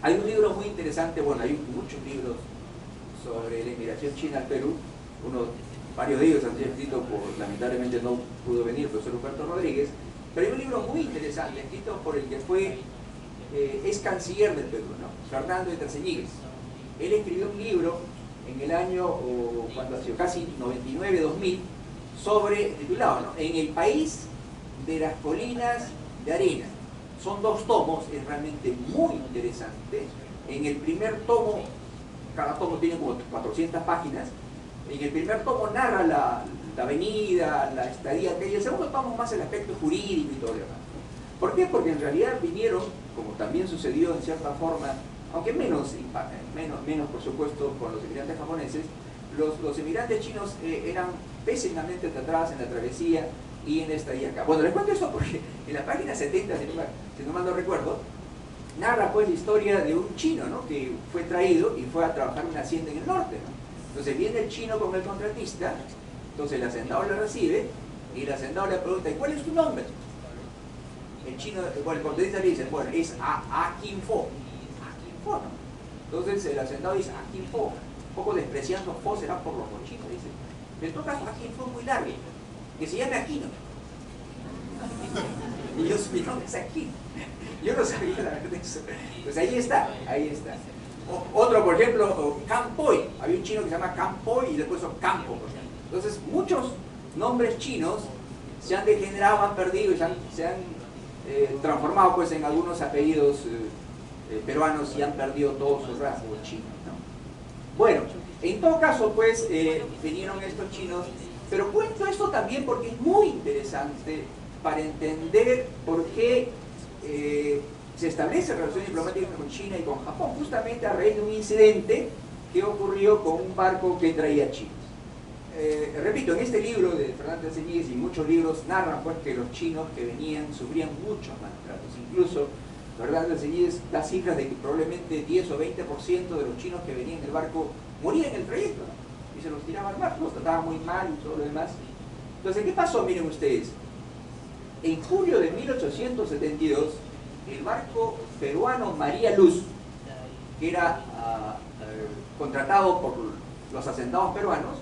Hay un libro muy interesante, bueno, hay muchos libros sobre la inmigración china al Perú. Varios de ellos han sido escritos lamentablemente no pudo venir el profesor Humberto Rodríguez, pero hay un libro muy interesante escrito por el que fue es canciller del Perú, ¿no? Fernando de Traceñigues. Él escribió un libro en el año, cuando ha sido casi 99-2000, titulado, ¿no?, En el país de las colinas de arena. Son 2 tomos, es realmente muy interesante. En el primer tomo, cada tomo tiene como 400 páginas. En el primer tomo narra la avenida, la estadía, y el segundo tomo más el aspecto jurídico y todo lo demás. ¿Por qué? Porque en realidad vinieron, como también sucedió en cierta forma, aunque menos por supuesto con los inmigrantes japoneses, los inmigrantes chinos eran pésimamente tratados en la travesía y en la estadía acá. Bueno, les cuento esto porque en la página 70, si no mal no recuerdo, narra pues la historia de un chino, ¿no?, que fue traído y fue a trabajar en una hacienda en el norte, ¿no? Entonces viene el chino con el contratista, entonces el hacendado le recibe y el hacendado le pregunta, ¿y cuál es tu nombre? El chino, bueno, el contratista le dice, bueno, es Akinfo. Akinfo, ¿no? Entonces el hacendado dice, Akinfo, un poco despreciando Fo será por los chinos, dice. En todo caso, Akinfo es muy largo, que se llame Aquino. Y yo, mi nombre es Aquino. Yo no sabía la verdad de eso. Pues ahí está, ahí está. Otro, por ejemplo, Campoy. Había un chino que se llama Campoy y después Campo. Entonces, muchos nombres chinos se han degenerado, han perdido y se han transformado pues en algunos apellidos peruanos y han perdido todos sus rasgos chinos, ¿no? Bueno, en todo caso, pues, vinieron estos chinos, pero cuento esto también porque es muy interesante para entender por qué se establece relaciones diplomáticas con China y con Japón, justamente a raíz de un incidente que ocurrió con un barco que traía chinos. Repito, en este libro de Fernando Traceñigues y muchos libros narran pues que los chinos que venían sufrían muchos maltratos. Incluso Fernando Traceñigues da cifras de que probablemente 10 o 20% de los chinos que venían en el barco morían en el trayecto, ¿no?, y se los tiraban al mar, los trataban muy mal y todo lo demás. Entonces, ¿qué pasó? Miren ustedes, en julio de 1872 el barco peruano María Luz, que era contratado por los hacendados peruanos,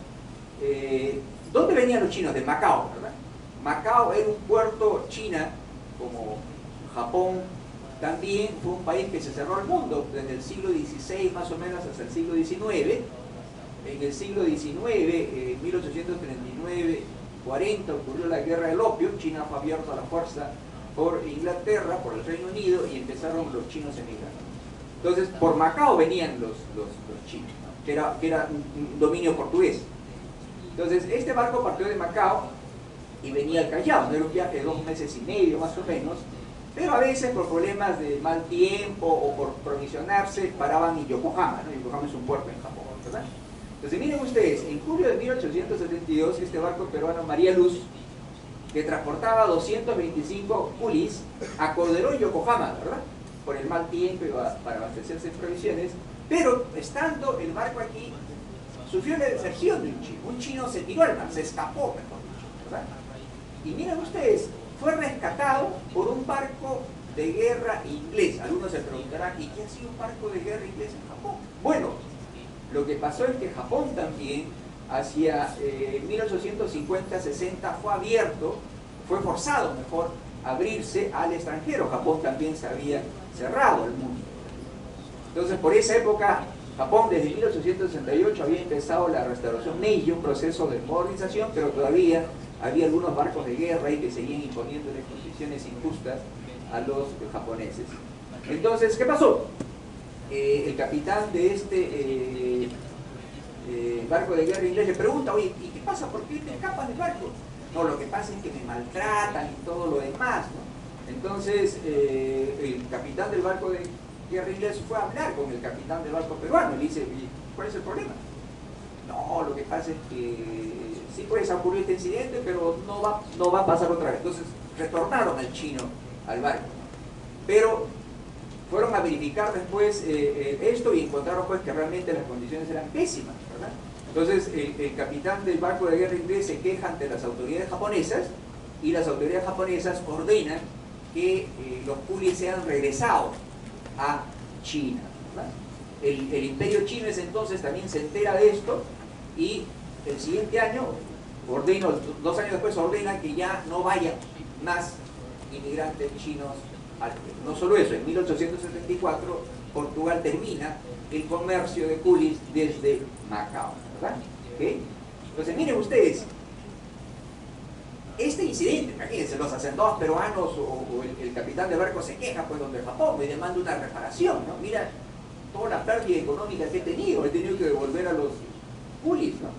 ¿dónde venían los chinos? De Macao, ¿verdad? Macao era un puerto. China, como Japón, también fue un país que se cerró al mundo desde el siglo XVI más o menos hasta el siglo XIX. En el siglo XIX, en 1839-40, ocurrió la guerra del opio. China fue abierto a la fuerza por Inglaterra, por el Reino Unido, y empezaron los chinos a emigrar. Entonces, por Macao venían los chinos, ¿no?, que era un dominio portugués. Entonces, este barco partió de Macao y venía al Callao, no era un viaje de 2 meses y medio más o menos, pero a veces por problemas de mal tiempo o por provisionarse paraban en Yokohama, ¿no? Yokohama es un puerto en Japón, ¿verdad? Entonces miren ustedes, en julio de 1872 este barco peruano María Luz que transportaba 225 coolies a Calderón y Yokohama, ¿verdad? Por el mal tiempo y para abastecerse de provisiones, pero estando el barco aquí, sufrió la deserción de un chino. Un chino se tiró al mar, se escapó, mejor dicho, ¿verdad? Y miren ustedes, fue rescatado por un barco de guerra inglés. Algunos se preguntarán, ¿y qué ha sido un barco de guerra inglés en Japón? Bueno, lo que pasó es que Japón también, hacia 1850-60, fue abierto, fue forzado, mejor, a abrirse al extranjero. Japón también se había cerrado al mundo. Entonces, por esa época, Japón desde 1868 había empezado la restauración Meiji, un proceso de modernización, pero todavía había algunos barcos de guerra ahí que seguían imponiéndole condiciones injustas a los japoneses. Entonces, ¿qué pasó? El capitán de este barco de guerra inglés le pregunta, oye, ¿y qué pasa? ¿Por qué te escapas del barco? No, lo que pasa es que me maltratan y todo lo demás, ¿no? Entonces, el capitán del barco de guerra inglés fue a hablar con el capitán del barco peruano y le dice, ¿cuál es el problema? No, lo que pasa es que sí puede ocurrir este incidente, pero no va a pasar otra vez. Entonces, retornaron al chino al barco, ¿no? Pero fueron a verificar después esto y encontraron pues que realmente las condiciones eran pésimas, ¿verdad? Entonces el capitán del barco de guerra inglés se queja ante las autoridades japonesas y las autoridades japonesas ordenan que los coolies sean regresados a China, ¿verdad? El imperio chino ese entonces también se entera de esto y el siguiente año, 2 años después, ordena que ya no vayan más inmigrantes chinos al Perú. No solo eso, en 1874 Portugal termina el comercio de coolies desde Macao, ¿verdad? ¿Okay? Entonces miren ustedes, este incidente, imagínense, los hacendados peruanos o el capitán de barco se queja pues donde Japón me demanda una reparación, ¿no? Mira toda la pérdida económica que he tenido que devolver a los coolies, ¿no?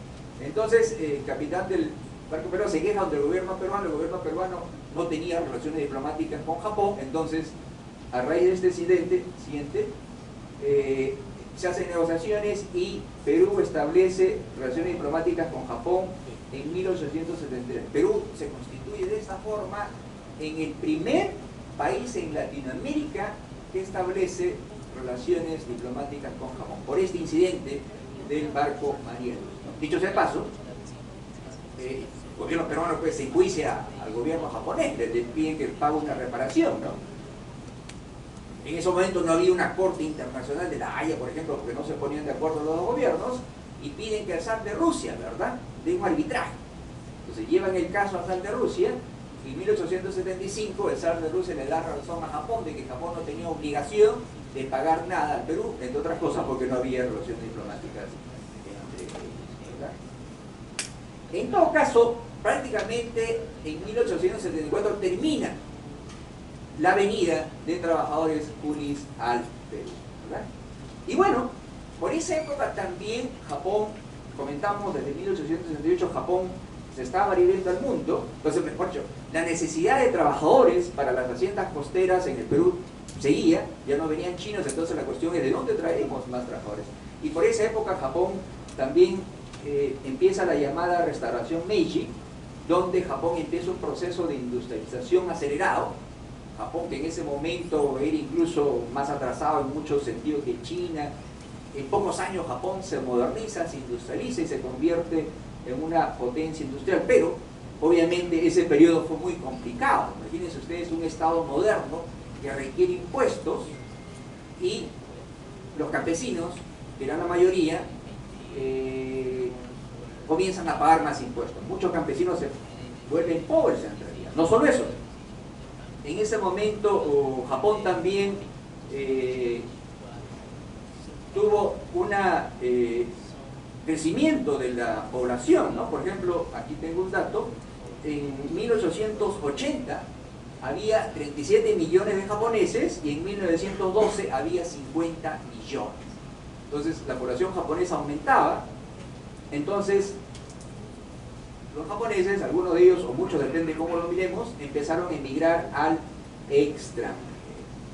Entonces el capitán del barco peruano se queja donde el gobierno peruano no tenía relaciones diplomáticas con Japón. Entonces, a raíz de este incidente se hacen negociaciones y Perú establece relaciones diplomáticas con Japón en 1873. Perú se constituye de esta forma en el primer país en Latinoamérica que establece relaciones diplomáticas con Japón, por este incidente del barco Mariel. Dicho sea de paso, el gobierno peruano pues se enjuicia al gobierno japonés, le piden que pague una reparación, ¿no? En ese momento no había una corte internacional de la Haya, por ejemplo, porque no se ponían de acuerdo los dos gobiernos, y piden que el zar de Rusia, ¿verdad?, dé un arbitraje. Entonces llevan el caso al zar de Rusia, y en 1875 el zar de Rusia le da razón a Japón de que Japón no tenía obligación de pagar nada al Perú, entre otras cosas porque no había relaciones diplomáticas entre ellos, ¿verdad? En todo caso, prácticamente en 1874 termina la venida de trabajadores coolies al Perú, ¿verdad? Y bueno, por esa época también Japón, comentamos desde 1868, Japón se estaba abriendo al mundo. Entonces, mejor dicho, la necesidad de trabajadores para las haciendas costeras en el Perú seguía, ya no venían chinos, entonces la cuestión es de dónde traemos más trabajadores. Y por esa época Japón también empieza la llamada restauración Meiji, donde Japón empieza un proceso de industrialización acelerado. Japón, que en ese momento era incluso más atrasado en muchos sentidos que China, en pocos años Japón se moderniza, se industrializa y se convierte en una potencia industrial, pero obviamente ese periodo fue muy complicado. Imagínense ustedes un estado moderno que requiere impuestos y los campesinos, que eran la mayoría, comienzan a pagar más impuestos. Muchos campesinos se vuelven pobres en realidad. No solo eso, en ese momento Japón también tuvo un crecimiento de la población, ¿no? Por ejemplo, aquí tengo un dato, en 1880 había 37 millones de japoneses y en 1912 había 50 millones. Entonces la población japonesa aumentaba. Entonces los japoneses, algunos de ellos o muchos, depende de cómo lo miremos, empezaron a emigrar al extranjero,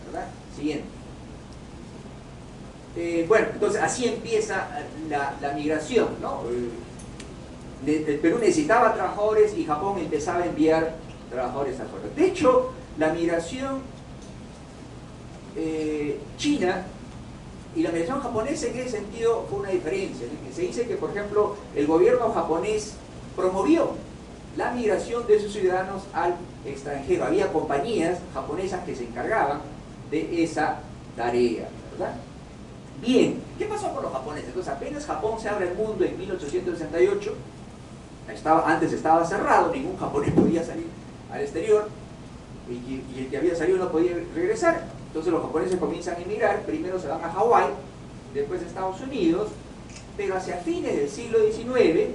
¿verdad? Siguiente. Bueno, entonces así empieza la migración, ¿no? El Perú necesitaba trabajadores y Japón empezaba a enviar trabajadores afuera. De hecho, la migración china y la migración japonesa en ese sentido fue una diferencia. Se dice que, por ejemplo, el gobierno japonés promovió la migración de sus ciudadanos al extranjero. Había compañías japonesas que se encargaban de esa tarea, ¿verdad? Bien, ¿qué pasó con los japoneses? Entonces, apenas Japón se abre al mundo en 1868, antes estaba cerrado, ningún japonés podía salir al exterior, y el que había salido no podía regresar. Entonces los japoneses comienzan a emigrar, primero se van a Hawái, después a Estados Unidos, pero hacia fines del siglo XIX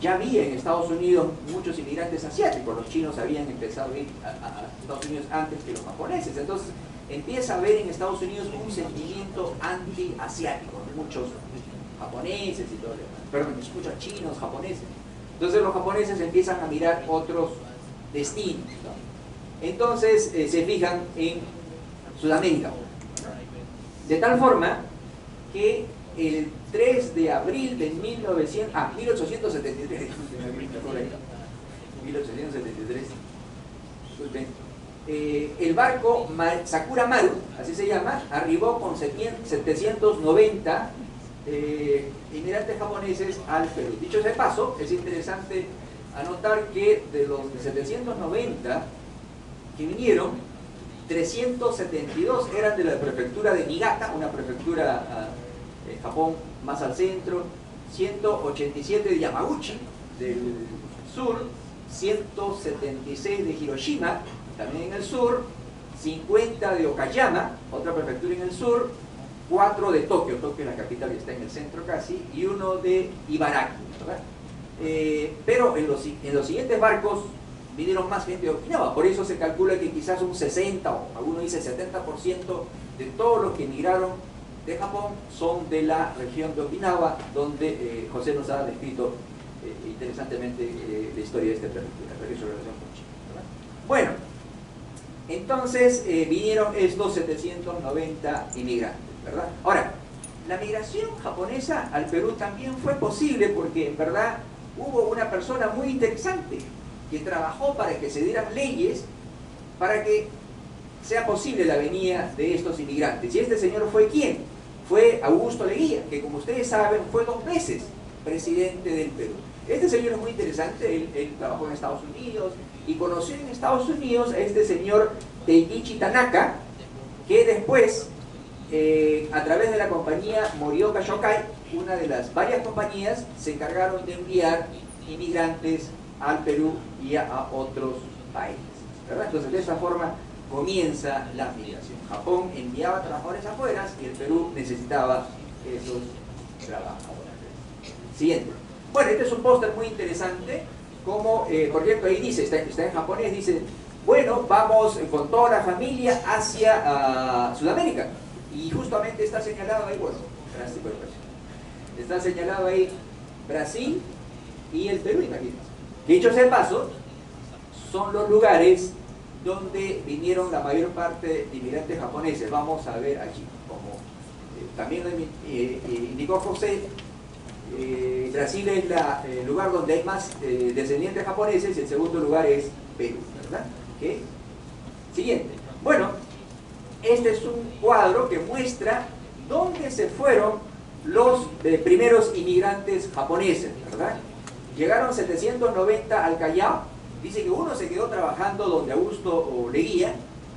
ya había en Estados Unidos muchos inmigrantes asiáticos. Los chinos habían empezado a ir a Estados Unidos antes que los japoneses. Entonces empieza a haber en Estados Unidos un sentimiento anti-asiático, muchos japoneses y todo lo demás, perdón, muchos chinos, japoneses. Entonces los japoneses empiezan a mirar otros destinos, ¿no? Entonces se fijan en Sudamérica, de tal forma que el 3 de abril de 1873, 1873, el barco Sakura Maru, así se llama, arribó con 790 inmigrantes japoneses al Perú. Dicho sea de paso, es interesante anotar que de los 790 que vinieron, 372 eran de la prefectura de Niigata, una prefectura en Japón más al centro, 187 de Yamaguchi, del sur, 176 de Hiroshima, también en el sur, 50 de Okayama, otra prefectura en el sur, 4 de Tokio, Tokio es la capital y está en el centro casi, y 1 de Ibaraki, ¿verdad? Pero en los siguientes barcos vinieron más gente de Okinawa, por eso se calcula que quizás un 60 o alguno dice 70% de todos los que emigraron de Japón son de la región de Okinawa, donde José nos ha descrito interesantemente la historia de esta prefectura, su relación con China, ¿verdad? Bueno, entonces vinieron estos 790 inmigrantes, ¿verdad? Ahora, la migración japonesa al Perú también fue posible porque en verdad hubo una persona muy interesante que trabajó para que se dieran leyes para que sea posible la venida de estos inmigrantes. Y este señor fue ¿quién? Fue Augusto Leguía, que como ustedes saben fue 2 veces presidente del Perú. Este señor es muy interesante, él trabajó en Estados Unidos y conoció en Estados Unidos a este señor Teiichi Tanaka, que después, a través de la compañía Morioka Shokai, una de las varias compañías, se encargaron de enviar inmigrantes al Perú y a otros países, ¿verdad? Entonces de esa forma comienza la migración. Japón enviaba trabajadores afuera y el Perú necesitaba esos trabajadores. Siguiente. Bueno, este es un póster muy interesante, como, por ejemplo, ahí dice, está en japonés, dice, bueno, vamos con toda la familia hacia Sudamérica. Y justamente está señalado ahí, bueno, está señalado ahí Brasil y el Perú, imagínense. Dicho sea de paso, son los lugares donde vinieron la mayor parte de inmigrantes japoneses. Vamos a ver aquí, como también indicó José, Brasil es el lugar donde hay más descendientes japoneses y el segundo lugar es Perú, ¿verdad? ¿Okay? Siguiente. Bueno, este es un cuadro que muestra dónde se fueron los primeros inmigrantes japoneses, ¿verdad? Llegaron 790 al Callao, dice que uno se quedó trabajando donde Augusto Leguía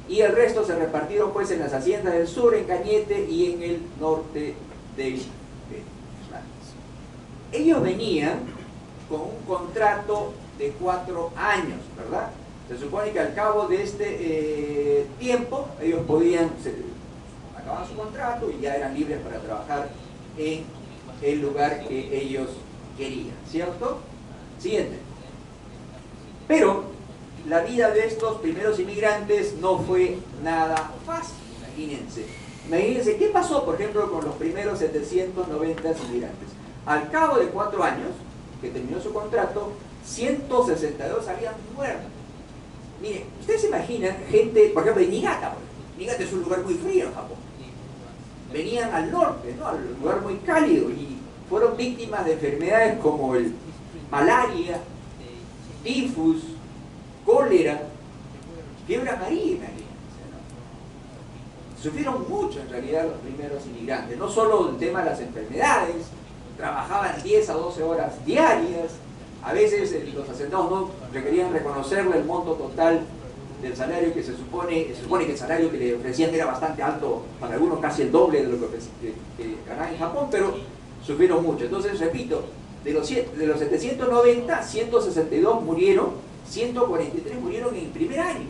y el resto se repartieron pues en las haciendas del sur, en Cañete y en el norte del Perú. Ellos venían con un contrato de 4 años, ¿verdad? Se supone que al cabo de este tiempo ellos acababan su contrato y ya eran libres para trabajar en el lugar que ellos querían, ¿cierto? Siguiente. Pero la vida de estos primeros inmigrantes no fue nada fácil, imagínense. Imagínense qué pasó, por ejemplo, con los primeros 790 inmigrantes. Al cabo de 4 años, que terminó su contrato, 162 habían muerto. Miren, ustedes se imaginan gente, por ejemplo, de Niigata. Niigata es un lugar muy frío en Japón. Venían al norte, ¿no? Al lugar muy cálido y fueron víctimas de enfermedades como el malaria, tifus, cólera, fiebre amarilla, sufrieron mucho en realidad los primeros inmigrantes, no solo el tema de las enfermedades, trabajaban 10 a 12 horas diarias, a veces los hacendados no requerían reconocerle el monto total del salario que se supone que el salario que le ofrecían era bastante alto, para algunos casi el doble de lo que ganaban en Japón, pero sufrieron mucho. Entonces, repito, de los 790, 162 murieron, 143 murieron en el primer año,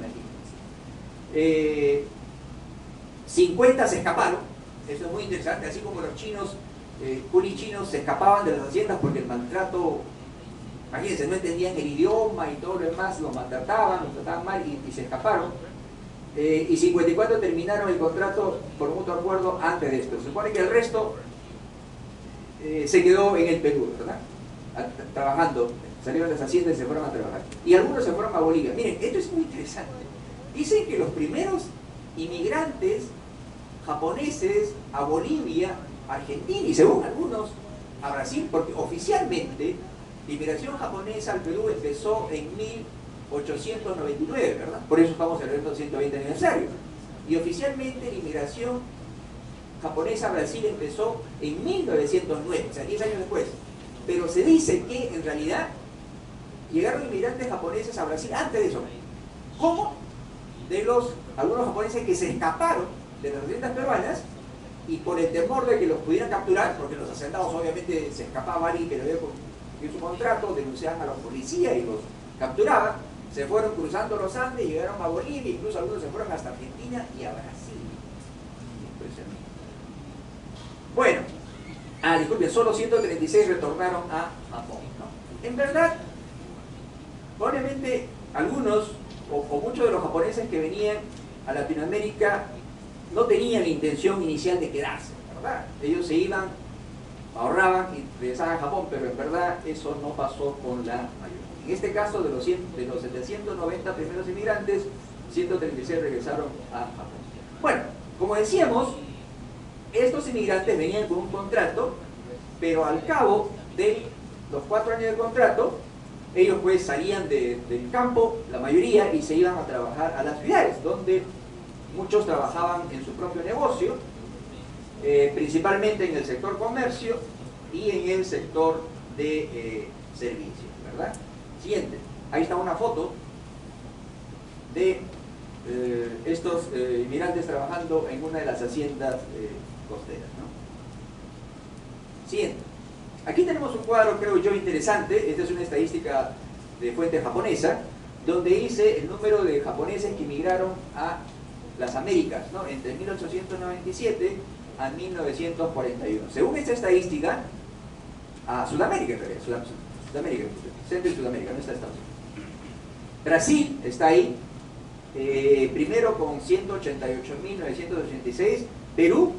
imagínense. 50 se escaparon, eso es muy interesante, así como los chinos, chinos se escapaban de las haciendas porque el maltrato, imagínense, no entendían el idioma y todo lo demás, los maltrataban, los trataban mal y se escaparon. Y 54 terminaron el contrato por mutuo acuerdo antes de esto. Se supone que el resto se quedó en el Perú, ¿verdad? Trabajando, salieron de las haciendas y se fueron a trabajar. Y algunos se fueron a Bolivia. Miren, esto es muy interesante. Dicen que los primeros inmigrantes japoneses a Bolivia, Argentina y según algunos a Brasil, porque oficialmente la inmigración japonesa al Perú empezó en 1899, ¿verdad? Por eso estamos celebrando el 120 aniversario. Y oficialmente la inmigración japonesa a Brasil empezó en 1909, o sea, 10 años después. Pero se dice que en realidad llegaron inmigrantes japoneses a Brasil antes de eso. ¿Cómo? De algunos japoneses que se escaparon de las haciendas peruanas y por el temor de que los pudieran capturar, porque los hacendados obviamente se escapaba alguien que le había en su contrato, denunciaban a la policía y los capturaban, se fueron cruzando los Andes, llegaron a Bolivia, incluso algunos se fueron hasta Argentina y a Brasil. Impresionante. Bueno, disculpen, solo 136 retornaron a Japón, ¿no? En verdad, obviamente algunos o muchos de los japoneses que venían a Latinoamérica no tenían la intención inicial de quedarse, ¿verdad? Ellos se iban, ahorraban y regresaban a Japón, pero en verdad eso no pasó con la mayoría. En este caso, de los 790 primeros inmigrantes, 136 regresaron a Japón. Bueno, como decíamos, estos inmigrantes venían con un contrato, pero al cabo de los 4 años de contrato, ellos pues salían del campo, la mayoría, y se iban a trabajar a las ciudades, donde muchos trabajaban en su propio negocio, principalmente en el sector comercio y en el sector de servicios, ¿verdad? Siguiente, ahí está una foto de estos inmigrantes trabajando en una de las haciendas costeras, ¿no? Siguiente. Aquí tenemos un cuadro, creo yo, interesante. Esta es una estadística de fuente japonesa, donde dice el número de japoneses que emigraron a las Américas, ¿no? Entre 1897 a 1941. Según esta estadística, a Sudamérica en realidad, Sudamérica, Centro y Sudamérica, no está Estados Unidos. Brasil está ahí, primero con 188.986, Perú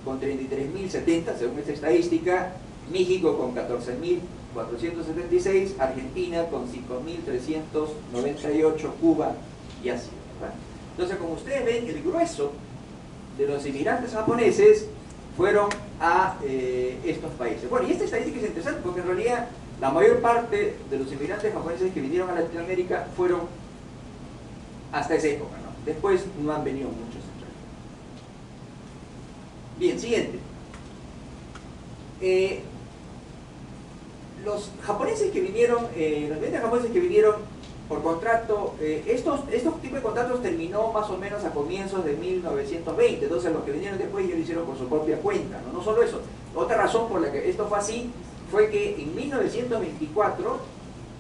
con 33.070, según esta estadística, México con 14.476, Argentina con 5.398, Cuba y así, ¿verdad? Entonces, como ustedes ven, el grueso de los inmigrantes japoneses fueron a estos países. Bueno, y esta estadística es interesante porque en realidad la mayor parte de los inmigrantes japoneses que vinieron a Latinoamérica fueron hasta esa época, ¿no? Después no han venido muchos en realidad. Bien, siguiente. Los japoneses que vinieron, los inmigrantes japoneses que vinieron por contrato, estos tipos de contratos terminó más o menos a comienzos de 1920, entonces los que vinieron después ya lo hicieron por su propia cuenta, ¿no? No solo eso, otra razón por la que esto fue así fue que en 1924,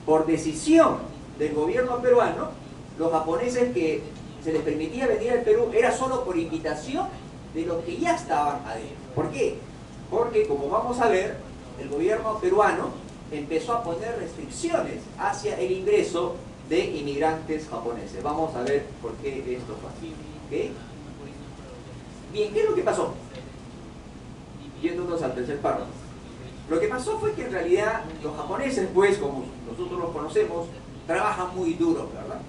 por decisión del gobierno peruano, los japoneses que se les permitía venir al Perú era solo por invitación de los que ya estaban adentro. ¿Por qué? Porque, como vamos a ver, el gobierno peruano empezó a poner restricciones hacia el ingreso de inmigrantes japoneses. Vamos a ver por qué esto fue así. ¿Okay? Bien, ¿qué es lo que pasó? Yéndonos al tercer párrafo. Lo que pasó fue que en realidad los japoneses, pues, como nosotros los conocemos, trabajan muy duro, ¿verdad?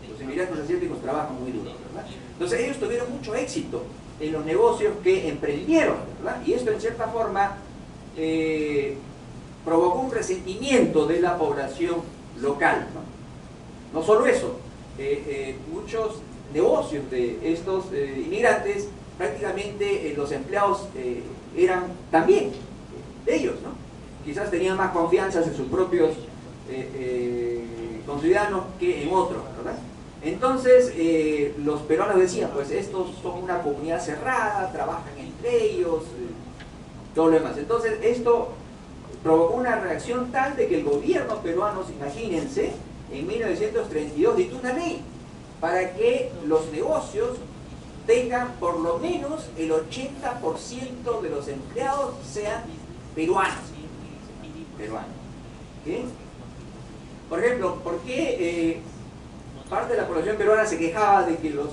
Los inmigrantes asiáticos trabajan muy duro, ¿verdad? Entonces ellos tuvieron mucho éxito en los negocios que emprendieron, ¿verdad? Y esto en cierta forma provocó un resentimiento de la población local, ¿no? No solo eso, muchos negocios de estos inmigrantes, prácticamente los empleados eran también de ellos, ¿no? Quizás tenían más confianza en sus propios conciudadanos que en otros, ¿verdad? Entonces los peruanos decían, pues estos son una comunidad cerrada, trabajan entre ellos, todo lo demás. Entonces esto provocó una reacción tal de que el gobierno peruano, imagínense, en 1932 dictó una ley para que los negocios tengan por lo menos el 80% de los empleados sean peruanos. ¿Sí? Por ejemplo, ¿por qué parte de la población peruana se quejaba de que los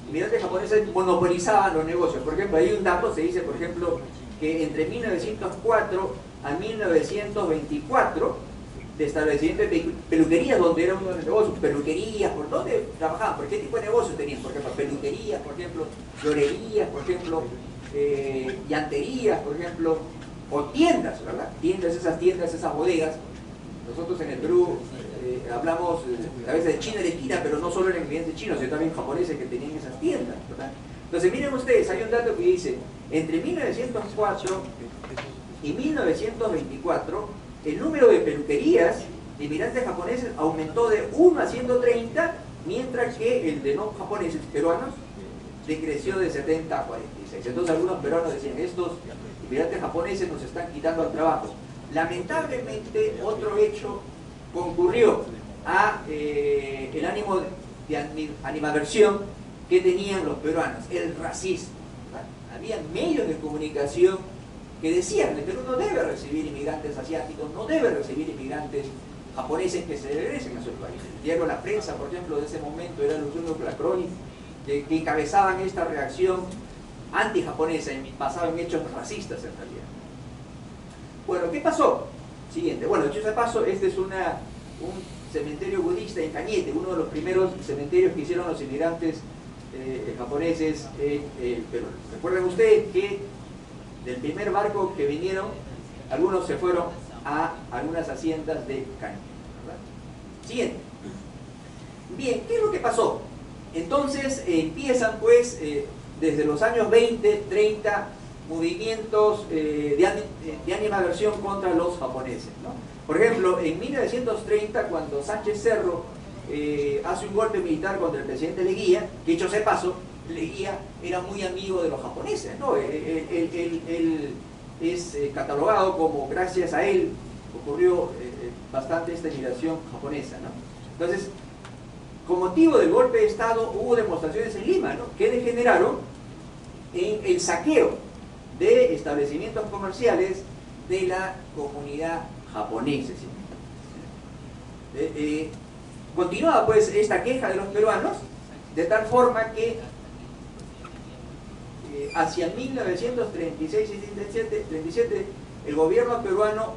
inmigrantes japoneses monopolizaban los negocios? Por ejemplo, hay un dato, se dice, por ejemplo, que entre 1904 a 1924, de establecimientos de peluquerías, donde era uno de los negocios, peluquerías, ¿por dónde trabajaban? ¿Por qué tipo de negocios tenían? Por ejemplo, peluquerías, por ejemplo, florerías, por ejemplo, llanterías, por ejemplo, o tiendas, ¿verdad? Tiendas, esas bodegas. Nosotros en el Perú hablamos a veces de China y de China, pero no solo eran clientes chinos, sino también japoneses que tenían esas tiendas, ¿verdad? Entonces miren ustedes, hay un dato que dice, entre 1904 y 1924, el número de peluquerías de inmigrantes japoneses aumentó de 1 a 130, mientras que el de no japoneses peruanos decreció de 70 a 46. Entonces algunos peruanos decían, estos inmigrantes japoneses nos están quitando el trabajo. Lamentablemente, otro hecho concurrió a el ánimo de animadversión que tenían los peruanos, el racismo. Había medios de comunicación que decían que el Perú no debe recibir inmigrantes asiáticos, no debe recibir inmigrantes japoneses que se regresen a sus países. El diario La Prensa, por ejemplo, de ese momento era los únicos La Crónica, que encabezaban esta reacción anti-japonesa, basada en hechos racistas en realidad. Bueno, ¿qué pasó? Siguiente. Bueno, dicho sea paso, este es un cementerio budista en Cañete, uno de los primeros cementerios que hicieron los inmigrantes japoneses en el Perú. Recuerden ustedes que del primer barco que vinieron, algunos se fueron a algunas haciendas de Cañete, ¿verdad? Siguiente. Bien, ¿qué es lo que pasó? Entonces empiezan pues desde los años 20, 30 movimientos de animadversión contra los japoneses, ¿no? Por ejemplo, en 1930, cuando Sánchez Cerro hace un golpe militar contra el presidente Leguía, que dicho sea de paso, Leguía era muy amigo de los japoneses, ¿no? Él es catalogado como, gracias a él, ocurrió bastante esta migración japonesa, ¿no? Entonces, con motivo del golpe de Estado hubo demostraciones en Lima, ¿no?, que degeneraron en el saqueo de establecimientos comerciales de la comunidad japonesa. Continuaba pues esta queja de los peruanos, de tal forma que hacia 1936 y 37 el gobierno peruano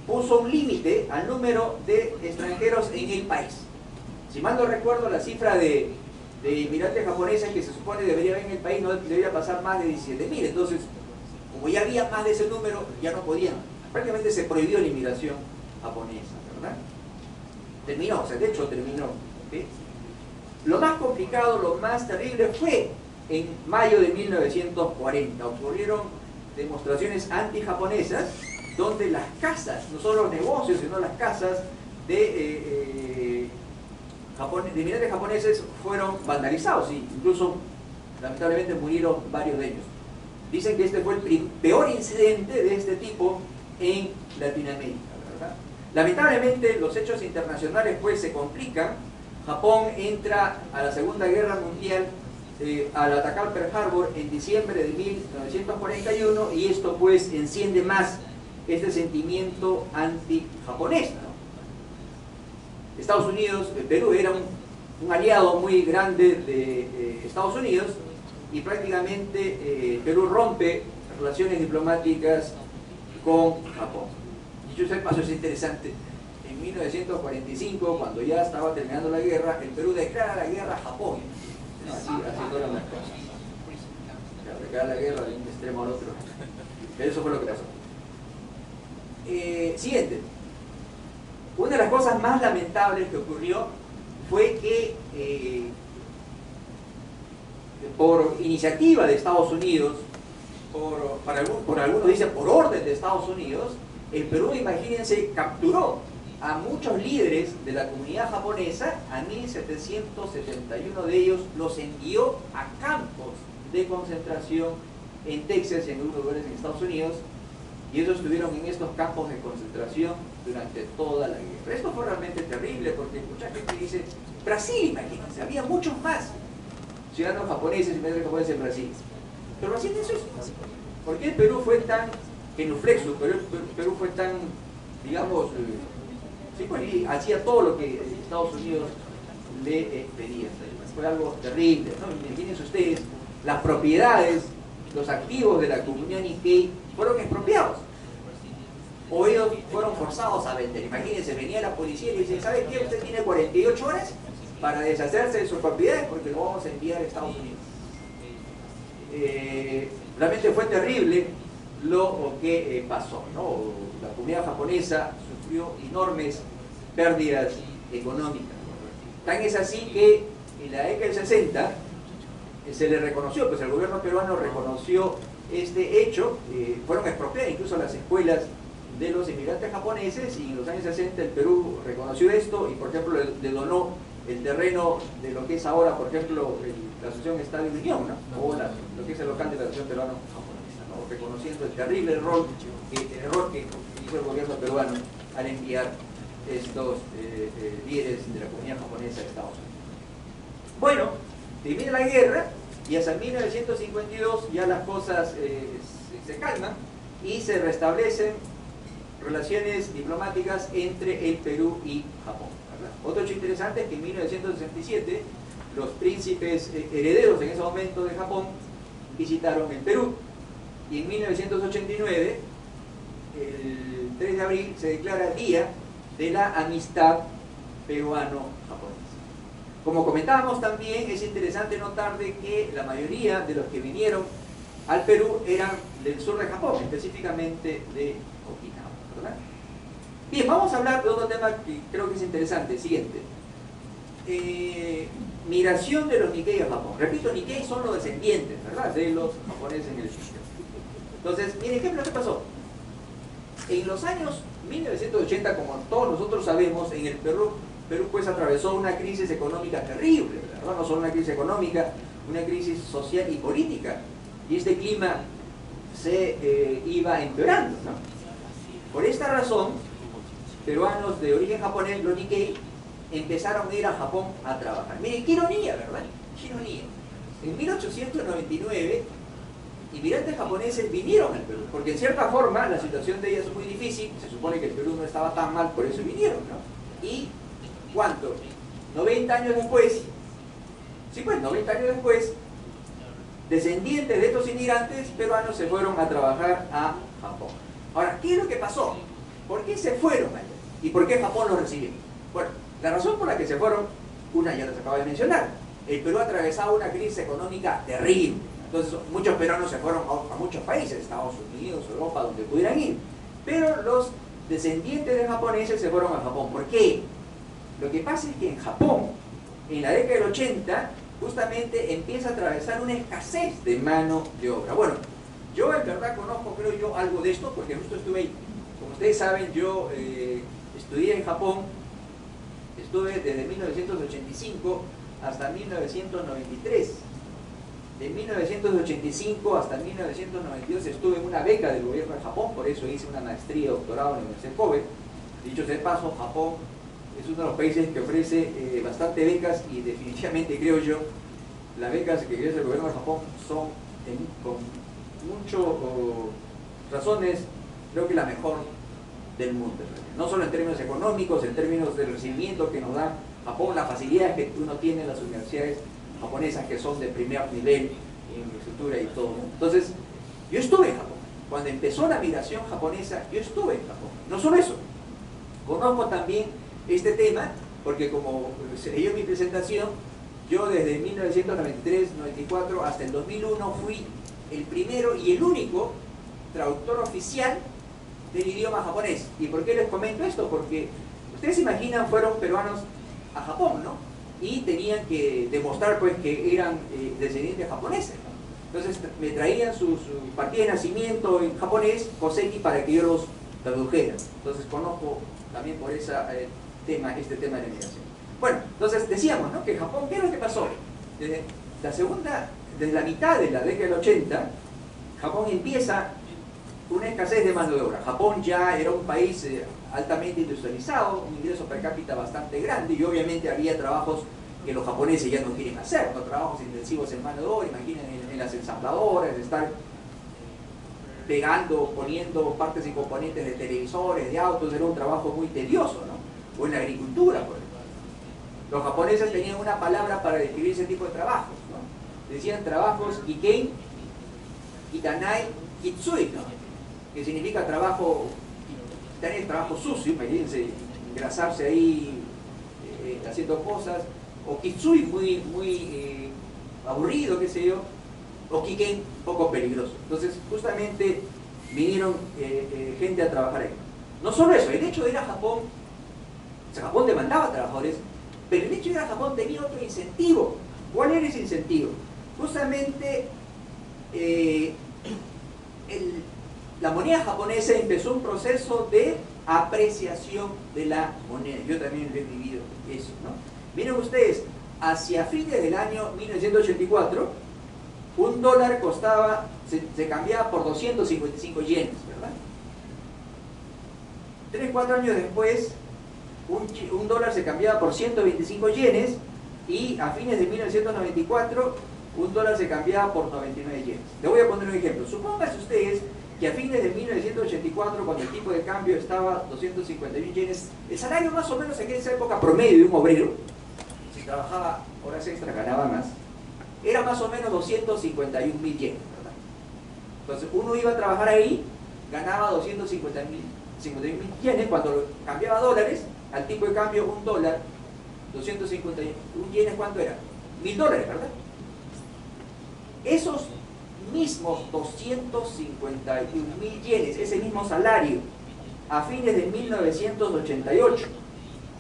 puso un límite al número de extranjeros en el país. Si mal no recuerdo, la cifra de inmigrantes japoneses que se supone debería haber en el país no debería pasar más de 17.000. Entonces, como ya había más de ese número, ya no podían. Prácticamente se prohibió la inmigración japonesa, ¿verdad? Terminó, o sea, de hecho terminó. ¿Sí? Lo más complicado, lo más terrible fue en mayo de 1940. Ocurrieron demostraciones anti-japonesas donde las casas, no solo los negocios, sino las casas de inmigrantes japoneses fueron vandalizados, y incluso lamentablemente murieron varios de ellos. Dicen que este fue el peor incidente de este tipo en Latinoamérica, ¿verdad? Lamentablemente los hechos internacionales pues se complican. Japón entra a la Segunda Guerra Mundial al atacar Pearl Harbor en diciembre de 1941, y esto pues enciende más este sentimiento anti-japonés, ¿no? Estados Unidos, Perú era un aliado muy grande de Estados Unidos, y prácticamente Perú rompe relaciones diplomáticas con Japón. Dicho sea de paso, es interesante, en 1945, cuando ya estaba terminando la guerra, el Perú declara la guerra a Japón. Así fueron las cosas. Declara la guerra de un extremo al otro. Pero eso fue lo que pasó. Siguiente. Una de las cosas más lamentables que ocurrió fue que por iniciativa de Estados Unidos, por algunos dicen por orden de Estados Unidos, el Perú, imagínense, capturó a muchos líderes de la comunidad japonesa. A 1771 de ellos los envió a campos de concentración en Texas y en algunos lugares en Estados Unidos, y ellos estuvieron en estos campos de concentración durante toda la guerra. Esto fue realmente terrible, porque mucha gente dice, Brasil, imagínense, había muchos más ciudadanos japoneses y medios japoneses en Brasil. Pero Brasil es eso. ¿Por qué el Perú fue tan genuflexo? Perú fue tan, digamos, sí, pues, hacía todo lo que Estados Unidos le pedía. Fue algo terrible, ¿no? Imagínense ustedes, las propiedades, los activos de la comunidad Nikkei fueron expropiados. O ellos fueron forzados a vender. Imagínense, venía la policía y le dice, ¿sabe qué? Usted tiene 48 horas para deshacerse de sus propiedades porque lo vamos a enviar a Estados Unidos. Realmente fue terrible lo que pasó, ¿no? La comunidad japonesa sufrió enormes pérdidas económicas. Tan es así que en la década del 60 se le reconoció, pues el gobierno peruano reconoció este hecho, fueron expropiadas incluso las escuelas de los inmigrantes japoneses, y en los años 60 el Perú reconoció esto y, por ejemplo, le donó el terreno de lo que es ahora, por ejemplo, la Asociación Estadio Unión, ¿no? O lo que es el local de la Asociación Peruano-Japonesa, ¿no? Reconociendo el terrible error que hizo el gobierno peruano al enviar estos líderes de la comunidad japonesa a Estados Unidos. Bueno, termina la guerra y hasta 1952 ya las cosas se calman y se restablecen relaciones diplomáticas entre el Perú y Japón, ¿verdad? Otro hecho interesante es que en 1967 los príncipes herederos en ese momento de Japón visitaron el Perú, y en 1989, el 3 de abril, se declara Día de la Amistad Peruano-Japonesa. Como comentábamos también, es interesante notar de que la mayoría de los que vinieron al Perú eran del sur de Japón, específicamente de Okinawa, ¿verdad? Bien, vamos a hablar de otro tema que creo que es interesante, siguiente. Migración de los Nikkei a Japón. Repito, Nikkei son los descendientes, ¿verdad?, de los japoneses en el sitio. Entonces, miren, ¿qué es lo que pasó? En los años 1980, como todos nosotros sabemos, en el Perú pues atravesó una crisis económica terrible, ¿verdad? No solo una crisis económica, una crisis social y política. Y este clima se iba empeorando, ¿no? Por esta razón, peruanos de origen japonés, los Nikkei, empezaron a ir a Japón a trabajar. Miren, qué ironía, ¿verdad? Qué ironía. En 1899, inmigrantes japoneses vinieron al Perú, porque en cierta forma la situación de ellos es muy difícil, se supone que el Perú no estaba tan mal, por eso vinieron, ¿no? Y, ¿cuánto? 90 años después, sí, pues 90 años después, descendientes de estos inmigrantes peruanos se fueron a trabajar a Japón. Ahora, ¿qué es lo que pasó? ¿Por qué se fueron allá? ¿Y por qué Japón los recibió? Bueno, la razón por la que se fueron, una ya les acabo de mencionar. El Perú atravesaba una crisis económica terrible. Entonces, muchos peruanos se fueron a muchos países, Estados Unidos, Europa, donde pudieran ir. Pero los descendientes de japoneses se fueron a Japón. ¿Por qué? Lo que pasa es que en Japón, en la década del 80, justamente empieza a atravesar una escasez de mano de obra. Bueno, yo en verdad conozco, creo yo, algo de esto, porque justo estuve ahí. Como ustedes saben, yo estudié en Japón, estuve desde 1985 hasta 1993. De 1985 hasta 1992 estuve en una beca del gobierno de Japón, por eso hice una maestría y doctorado en la Universidad de Kobe. Dicho sea de paso, Japón es uno de los países que ofrece bastante becas, y definitivamente creo yo, las becas que ofrece el gobierno de Japón son con muchas razones, creo que la mejor del mundo. No solo en términos económicos, en términos del recibimiento que nos da Japón, las facilidades que uno tiene en las universidades japonesas, que son de primer nivel en infraestructura y todo. Entonces, yo estuve en Japón. Cuando empezó la migración japonesa, yo estuve en Japón. No solo eso, conozco también este tema, porque como se leyó en mi presentación, yo desde 1993-94 hasta el 2001 fui el primero y el único traductor oficial del idioma japonés. ¿Y por qué les comento esto? Porque Ustedes se imaginan, fueron peruanos a Japón, ¿no? Y tenían que demostrar pues que eran descendientes japoneses, ¿no? Entonces me traían su partida de nacimiento en japonés, Koseki, para que yo los tradujera. Entonces conozco también por este tema de la inmigración. Bueno, entonces decíamos, ¿no?, que Japón, ¿qué es lo que pasó? Desde la mitad de la década del 80, Japón empieza una escasez de mano de obra. Japón ya era un país altamente industrializado, un ingreso per cápita bastante grande, y obviamente había trabajos que los japoneses ya no quieren hacer, ¿no? Trabajos intensivos en mano de obra, imaginen en las ensambladoras, estar pegando, poniendo partes y componentes de televisores, de autos, era un trabajo muy tedioso, ¿no? O en la agricultura, por ejemplo. Los japoneses tenían una palabra para describir ese tipo de trabajos, ¿no? Decían trabajos Kiken, Kitanai, Kitsui, ¿no?, que significa trabajo, Kitanai es trabajo sucio, imagínense, engrasarse ahí haciendo cosas, o Kitsui muy aburrido, qué sé yo, o Kiken poco peligroso. Entonces justamente vinieron gente a trabajar ahí. No solo eso, el hecho de ir a Japón, o sea, Japón demandaba trabajadores, pero el hecho de ir a Japón tenía otro incentivo. ¿Cuál era ese incentivo? Justamente la moneda japonesa empezó un proceso de apreciación de la moneda. Yo también lo he vivido eso, ¿no? Miren ustedes, hacia fines del año 1984, un dólar costaba, se cambiaba por 255 yenes, ¿verdad? 3-4 años después, un dólar se cambiaba por 125 yenes, y a fines de 1994 un dólar se cambiaba por 99 yenes. Le voy a poner un ejemplo. Supónganse ustedes que a fines de 1984, cuando el tipo de cambio estaba 251 yenes, el salario más o menos en esa época promedio de un obrero, si trabajaba horas extra ganaba más, era más o menos 251.000 yenes, ¿verdad? Entonces uno iba a trabajar ahí, ganaba 251.000 yenes, cuando cambiaba a dólares, al tipo de cambio un dólar, 251 yenes, ¿cuánto era? 1.000 dólares, ¿verdad? Esos mismos 251.000 yenes, ese mismo salario, a fines de 1988,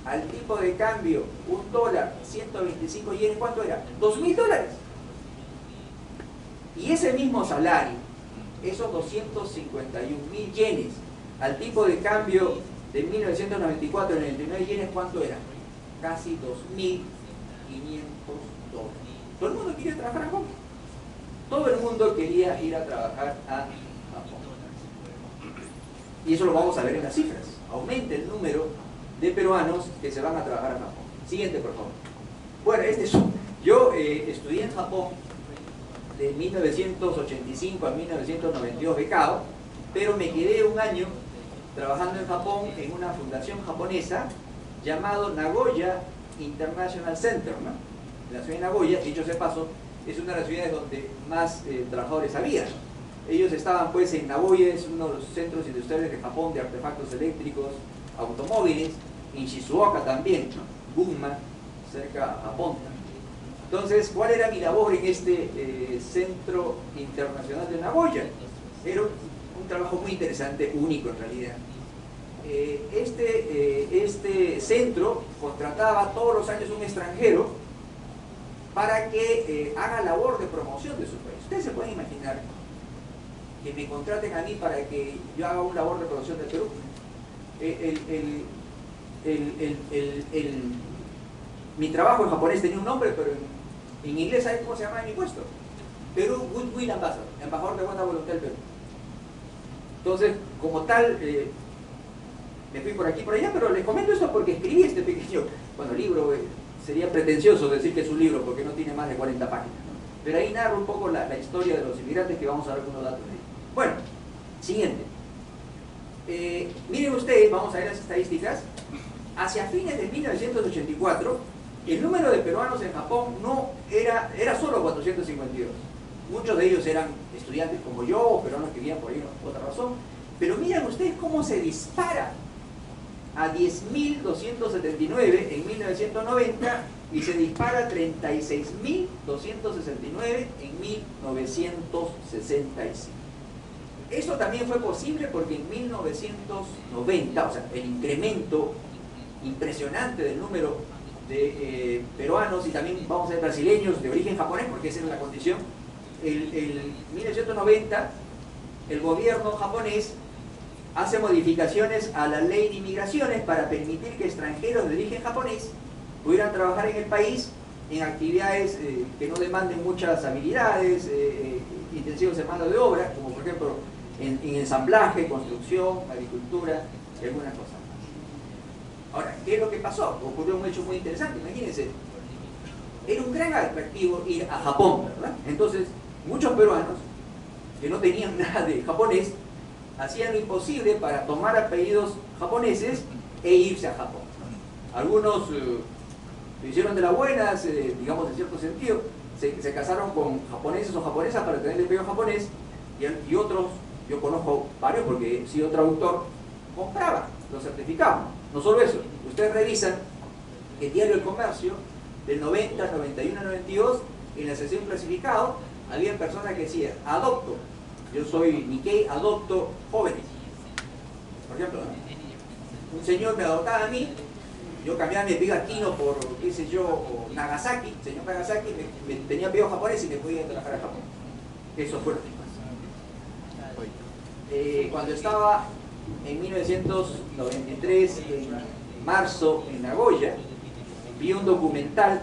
al tipo de cambio un dólar, 125 yenes, ¿cuánto era? 2.000 dólares. Y ese mismo salario, esos 251.000 yenes, al tipo de cambio de 1994 en 99 yenes, ¿cuánto era? Casi 2.500 dólares. Todo el mundo quería trabajar a Japón. Todo el mundo quería ir a trabajar a Japón. Y eso lo vamos a ver en las cifras. Aumenta el número de peruanos que se van a trabajar a Japón. Siguiente, por favor. Bueno, yo estudié en Japón de 1985 a 1992 becado, pero me quedé un año trabajando en Japón en una fundación japonesa llamado Nagoya International Center, ¿no? La ciudad de Nagoya, dicho sea de paso, es una de las ciudades donde más trabajadores había, ¿no? Ellos estaban pues en Nagoya, es uno de los centros industriales de Japón de artefactos eléctricos, automóviles, en Shizuoka también, ¿no? Gunma, cerca a Japón. Entonces, ¿cuál era mi labor en este centro internacional de Nagoya? Era un trabajo muy interesante, único en realidad. Este centro contrataba todos los años un extranjero para que haga labor de promoción de su país. Ustedes se pueden imaginar que me contraten a mí para que yo haga una labor de promoción del Perú. Mi trabajo en japonés tenía un nombre, pero en inglés, ¿saben cómo se llama mi puesto? Perú Goodwill Ambassador, embajador de buena voluntad del Perú. Entonces, como tal, me fui por aquí y por allá, pero les comento esto porque escribí este pequeño, bueno, libro. Sería pretencioso decir que es un libro porque no tiene más de 40 páginas, ¿no? Pero ahí narro un poco la historia de los inmigrantes, que vamos a ver algunos datos de ahí. Bueno, siguiente. Miren ustedes, vamos a ver las estadísticas. Hacia fines de 1984, el número de peruanos en Japón no era solo 452. Muchos de ellos eran estudiantes como yo, o peruanos que vivían por ahí por otra razón. Pero miren ustedes cómo se dispara a 10.279 en 1990 y se dispara a 36.269 en 1965. Esto también fue posible porque en 1990, o sea, el incremento impresionante del número de peruanos y también vamos a ver brasileños de origen japonés, porque esa era la condición. En 1990 el gobierno japonés hace modificaciones a la ley de inmigraciones para permitir que extranjeros de origen japonés pudieran trabajar en el país en actividades que no demanden muchas habilidades intensivos en mano de obra, como por ejemplo en ensamblaje, construcción, agricultura y algunas cosas más. Ahora, ¿qué es lo que pasó? Ocurrió un hecho muy interesante, imagínense. Era un gran atractivo ir a Japón, ¿verdad? Entonces, muchos peruanos que no tenían nada de japonés hacían lo imposible para tomar apellidos japoneses e irse a Japón. Algunos lo hicieron de las buenas, digamos en cierto sentido, se casaron con japoneses o japonesas para tener el apellido japonés, y otros, yo conozco varios porque he sido traductor, compraban los certificados. No solo eso, ustedes revisan el diario El Comercio del 90, 91, 92, en la sección clasificado, había personas que decían, adopto, yo soy Nikkei, adopto jóvenes. Por ejemplo, un señor me adoptaba a mí, yo cambiaba mi apellido Aquino por, qué sé yo, o Nagasaki, señor Nagasaki, me tenía apellido japonés y me podía trabajar a Japón. Eso fue lo que pasó. Cuando estaba en 1993, en marzo, en Nagoya, vi un documental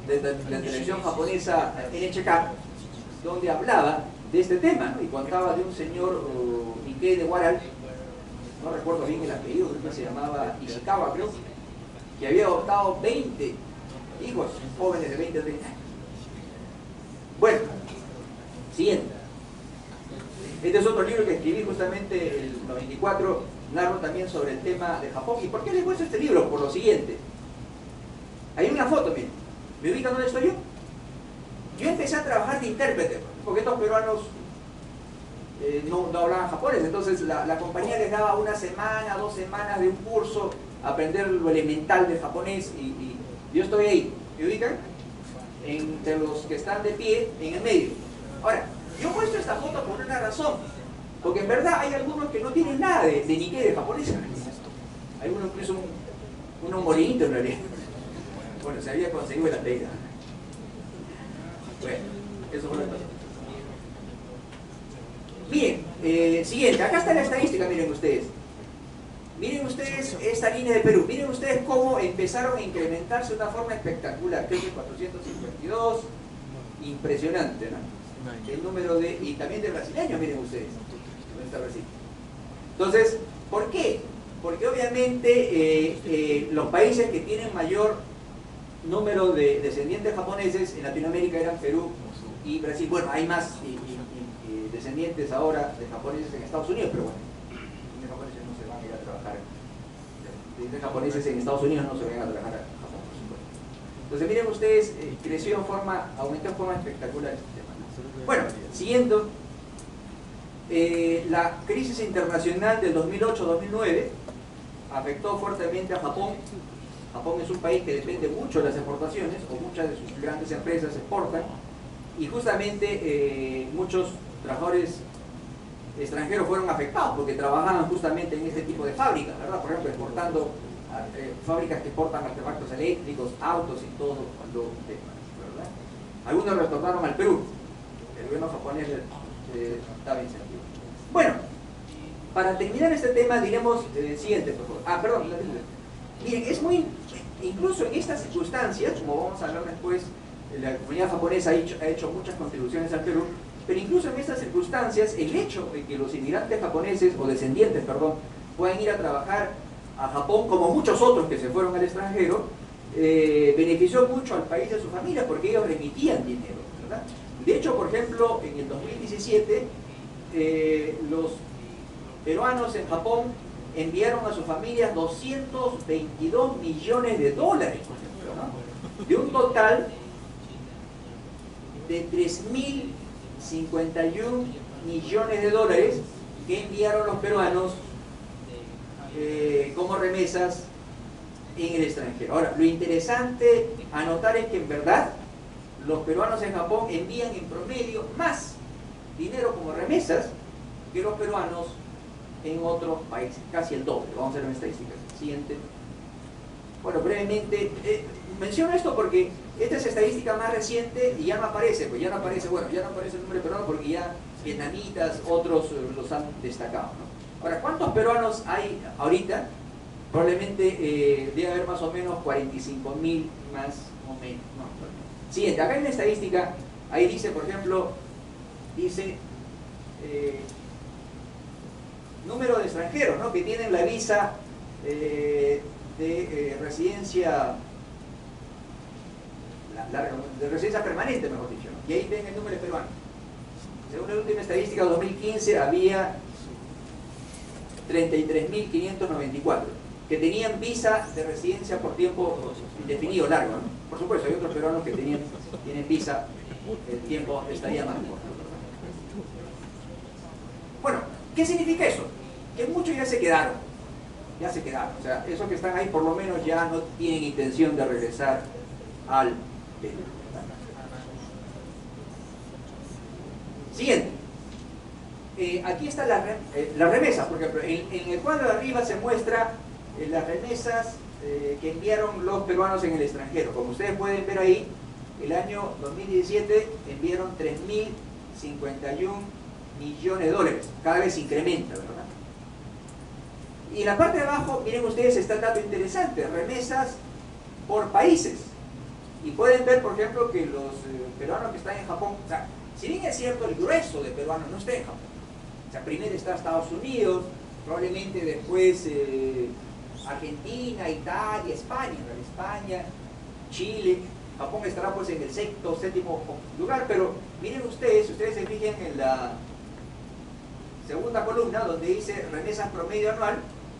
de la televisión japonesa NHK, donde hablaba de este tema, ¿no? Y contaba de un señor Nikkei de Waral, no recuerdo bien el apellido, creo que se llamaba Ishikawa, creo, que había adoptado 20 hijos jóvenes de 20 a 30 años. Bueno, siguiente. Este es otro libro que escribí justamente en el 94, narro también sobre el tema de Japón. ¿Y por qué les muestro este libro? Por lo siguiente. Hay una foto, miren. ¿Me ubican dónde estoy yo? Yo empecé a trabajar de intérprete, porque estos peruanos no hablaban japonés, entonces la compañía les daba una semana, 2 semanas de un curso, aprender lo elemental de japonés, y yo estoy ahí. ¿Me ubican? Entre los que están de pie, en el medio. Ahora, yo muestro esta foto por una razón, porque en verdad hay algunos que no tienen nada de Nikkei de japonés. Hay uno incluso un morenito en realidad. Bueno, se había conseguido la pega. Bueno, eso fue lo que pasó. Miren, siguiente, acá está la estadística, miren ustedes. Miren ustedes esta línea de Perú. Miren ustedes cómo empezaron a incrementarse de una forma espectacular. Creo que 452, impresionante, ¿no? El número de, y también de brasileños, miren ustedes. ¿Dónde está Brasil? Entonces, ¿por qué? Porque obviamente los países que tienen mayor número de descendientes japoneses en Latinoamérica eran Perú y Brasil. Bueno, hay más descendientes ahora de japoneses en Estados Unidos, pero bueno, los japoneses no se van a ir a trabajar. Los japoneses en Estados Unidos no se van a trabajar a Japón, por supuesto. Entonces miren ustedes, aumentó en forma espectacular este tema. Bueno, siguiendo, la crisis internacional del 2008-2009 afectó fuertemente a Japón. Japón es un país que depende mucho de las exportaciones, o muchas de sus grandes empresas exportan, y justamente muchos trabajadores extranjeros fueron afectados porque trabajaban justamente en este tipo de fábricas, ¿verdad? Por ejemplo, exportando fábricas que exportan artefactos eléctricos, autos y todo lo demás, ¿verdad? Algunos retornaron al Perú. El gobierno japonés estaba incentivo. Bueno, para terminar este tema diremos siguiente, por favor. Perdón, miren, es muy, incluso en estas circunstancias, como vamos a hablar después, la comunidad japonesa ha hecho muchas contribuciones al Perú, pero incluso en estas circunstancias, el hecho de que los inmigrantes japoneses, o descendientes, perdón, puedan ir a trabajar a Japón, como muchos otros que se fueron al extranjero, benefició mucho al país y a su familia, porque ellos remitían dinero, ¿verdad? De hecho, por ejemplo, en el 2017, los peruanos en Japón enviaron a sus familias 222 millones de dólares, por ejemplo, ¿no? De un total de 3.051 millones de dólares que enviaron los peruanos como remesas en el extranjero. Ahora, lo interesante a notar es que en verdad los peruanos en Japón envían en promedio más dinero como remesas que los peruanos en otros países, casi el doble. Vamos a ver una estadística. Siguiente. Bueno, brevemente, menciono esto porque esta es estadística más reciente y ya no aparece, pues ya no aparece, bueno, ya no aparece el número de peruanos porque ya vietnamitas, otros los han destacado, ¿no? Ahora, ¿cuántos peruanos hay ahorita? Probablemente debe haber más o menos 45.000 más o menos, ¿no? Siguiente, acá hay una estadística, ahí dice, por ejemplo, dice número de extranjeros, ¿no?, que tienen la visa de residencia de residencia permanente, mejor dicho, ¿no? Y ahí ven el número peruano. Según la última estadística de 2015 había 33.594 que tenían visa de residencia por tiempo indefinido largo, ¿no? Por supuesto, hay otros peruanos que tienen visa el tiempo estaría más corto. Bueno, ¿qué significa eso? Que muchos ya se quedaron, o sea, esos que están ahí por lo menos ya no tienen intención de regresar al Perú. Siguiente. Aquí están las remesas, por ejemplo, en el cuadro de arriba se muestra las remesas que enviaron los peruanos en el extranjero. Como ustedes pueden ver ahí, el año 2017 enviaron 3.051 millones de dólares, cada vez incrementa, ¿verdad? Y en la parte de abajo, miren ustedes, está el dato interesante, remesas por países. Y pueden ver, por ejemplo, que los peruanos que están en Japón, o sea, si bien es cierto, el grueso de peruanos no está en Japón. O sea, primero está Estados Unidos, probablemente después Argentina, Italia, España, Chile. Japón estará pues en el sexto, séptimo lugar, pero miren ustedes, si ustedes se fijan en la segunda columna, donde dice remesas promedio anual,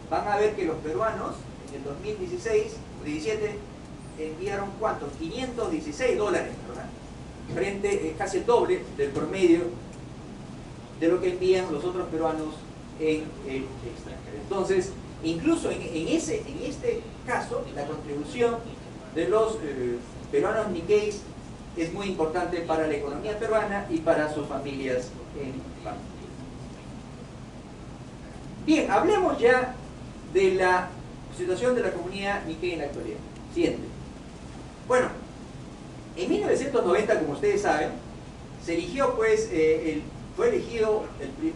van a ver que los peruanos en el 2017 enviaron ¿cuántos? 516 dólares, ¿verdad? Frente casi el doble del promedio de lo que envían los otros peruanos en el extranjero. Entonces, incluso en este caso, la contribución de los peruanos Nikkeis es muy importante para la economía peruana y para sus familias en Bangkok. Bien, hablemos ya de la situación de la comunidad Nikkei en la actualidad. Siguiente. Bueno, en 1990, como ustedes saben, se eligió pues, fue elegido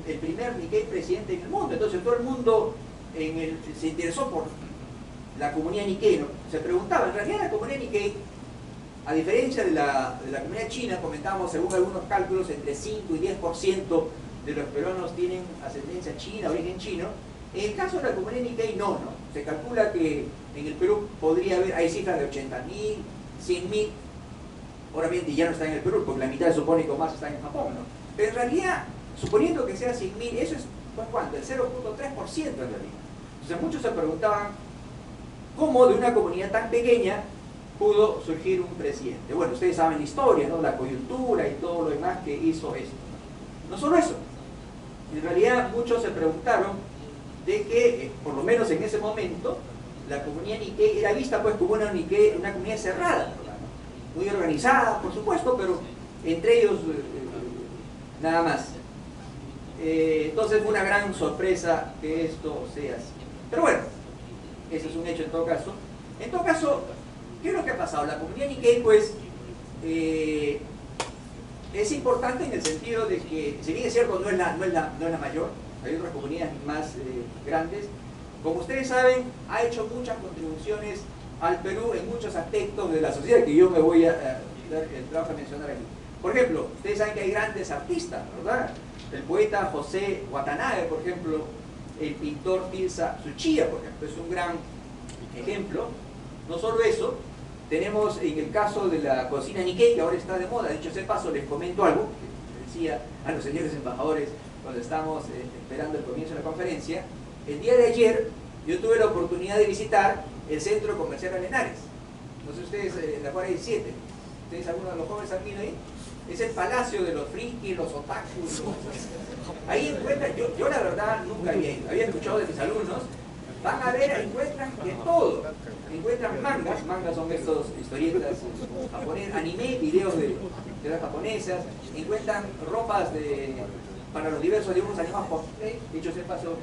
el primer Nikkei presidente en el mundo. Entonces todo el mundo se interesó por la comunidad Nikkei, ¿no? Se preguntaba, en realidad la comunidad Nikkei, a diferencia de la comunidad china, comentamos según algunos cálculos, entre 5 y 10% de los peruanos tienen ascendencia china, origen chino. En el caso de la comunidad Nikkei no. Se calcula que en el Perú podría haber, hay cifras de 80.000, 100.000, obviamente ya no están en el Perú, porque la mitad se supone que más están en Japón, ¿no? Pero en realidad, suponiendo que sea 100.000, eso es, pues, ¿cuánto? El 0.3% en realidad. Entonces muchos se preguntaban, ¿cómo de una comunidad tan pequeña pudo surgir un presidente? Bueno, ustedes saben la historia, ¿no? La coyuntura y todo lo demás que hizo esto. No solo eso, en realidad muchos se preguntaron de que, por lo menos en ese momento, la comunidad Nikkei era vista pues como una comunidad cerrada, ¿verdad? Muy organizada, por supuesto, pero entre ellos nada más. Entonces fue una gran sorpresa que esto sea así. Pero bueno, eso es un hecho en todo caso. En todo caso, ¿qué es lo que ha pasado? La comunidad Nikkei pues es importante en el sentido de que, si bien es cierto, no es la mayor, hay otras comunidades más grandes. Como ustedes saben, ha hecho muchas contribuciones al Perú en muchos aspectos de la sociedad que yo me voy a dar el trabajo de mencionar aquí. Por ejemplo, ustedes saben que hay grandes artistas, ¿verdad? El poeta José Watanabe, por ejemplo, el pintor Tirsa Tsuchiya, por ejemplo, es un gran ejemplo. No solo eso, tenemos en el caso de la cocina Nikkei, que ahora está de moda. Dicho sea de paso, les comento algo que decía a los señores embajadores cuando estamos esperando el comienzo de la conferencia. El día de ayer yo tuve la oportunidad de visitar el centro comercial Arenares. No sé ustedes, la 47. ¿Ustedes, algunos de los jóvenes han ido ahí? Es el palacio de los frikis, los otakus. Ahí encuentran, yo la verdad nunca había ido. Había escuchado de mis alumnos. Van a ver, encuentran de todo. Encuentran mangas son estos historietas japonesas, anime, videos de las japonesas. Encuentran ropas para los diversos dibujos animados. Dicho sea paso,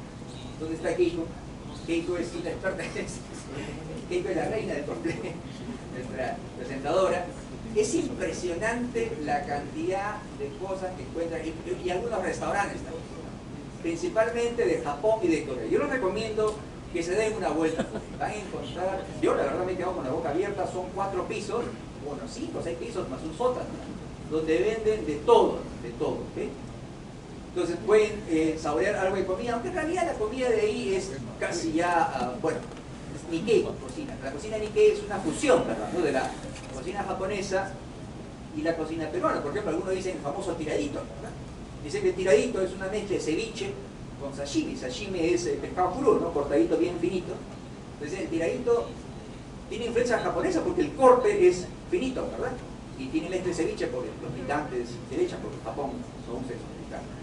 ¿dónde está Keiko? Keiko es una experta, Keiko es la reina del cosplay, nuestra presentadora. Es impresionante la cantidad de cosas que encuentran y algunos restaurantes también, principalmente de Japón y de Corea. Yo les recomiendo que se den una vuelta. Van a encontrar, yo la verdad me he quedado con la boca abierta, son 4 pisos, bueno, 5 o 6 pisos más un sótano, donde venden de todo, ¿okay? Entonces pueden saborear algo de comida, aunque en realidad la comida de ahí es casi ya, bueno, es Nikkei cocina. La cocina Nikkei es una fusión, ¿verdad?, ¿no?, de la cocina japonesa y la cocina peruana. Por ejemplo, algunos dicen el famoso tiradito, ¿verdad? Dicen que el tiradito es una mezcla de ceviche con sashimi. Sashimi es pescado crudo, ¿no?, cortadito bien finito. Entonces el tiradito tiene influencia japonesa porque el corte es finito, ¿verdad? Y tiene mezcla de ceviche por los picantes que le echan, porque en Japón son picantes.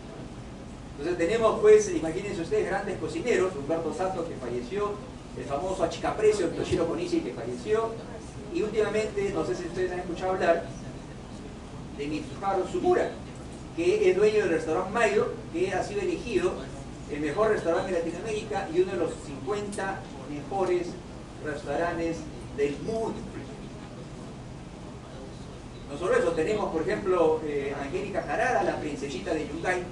Entonces tenemos, pues, imagínense ustedes, grandes cocineros: Humberto Sato, que falleció, el famoso Achicaprecio, Toshiro Konishi, que falleció, y últimamente, no sé si ustedes han escuchado hablar de Mitsuharu Sumura, que es dueño del restaurante Maido, que ha sido elegido el mejor restaurante de Latinoamérica y uno de los 50 mejores restaurantes del mundo. No solo eso, tenemos, por ejemplo, Angélica Jarada, la princesita de Yungay.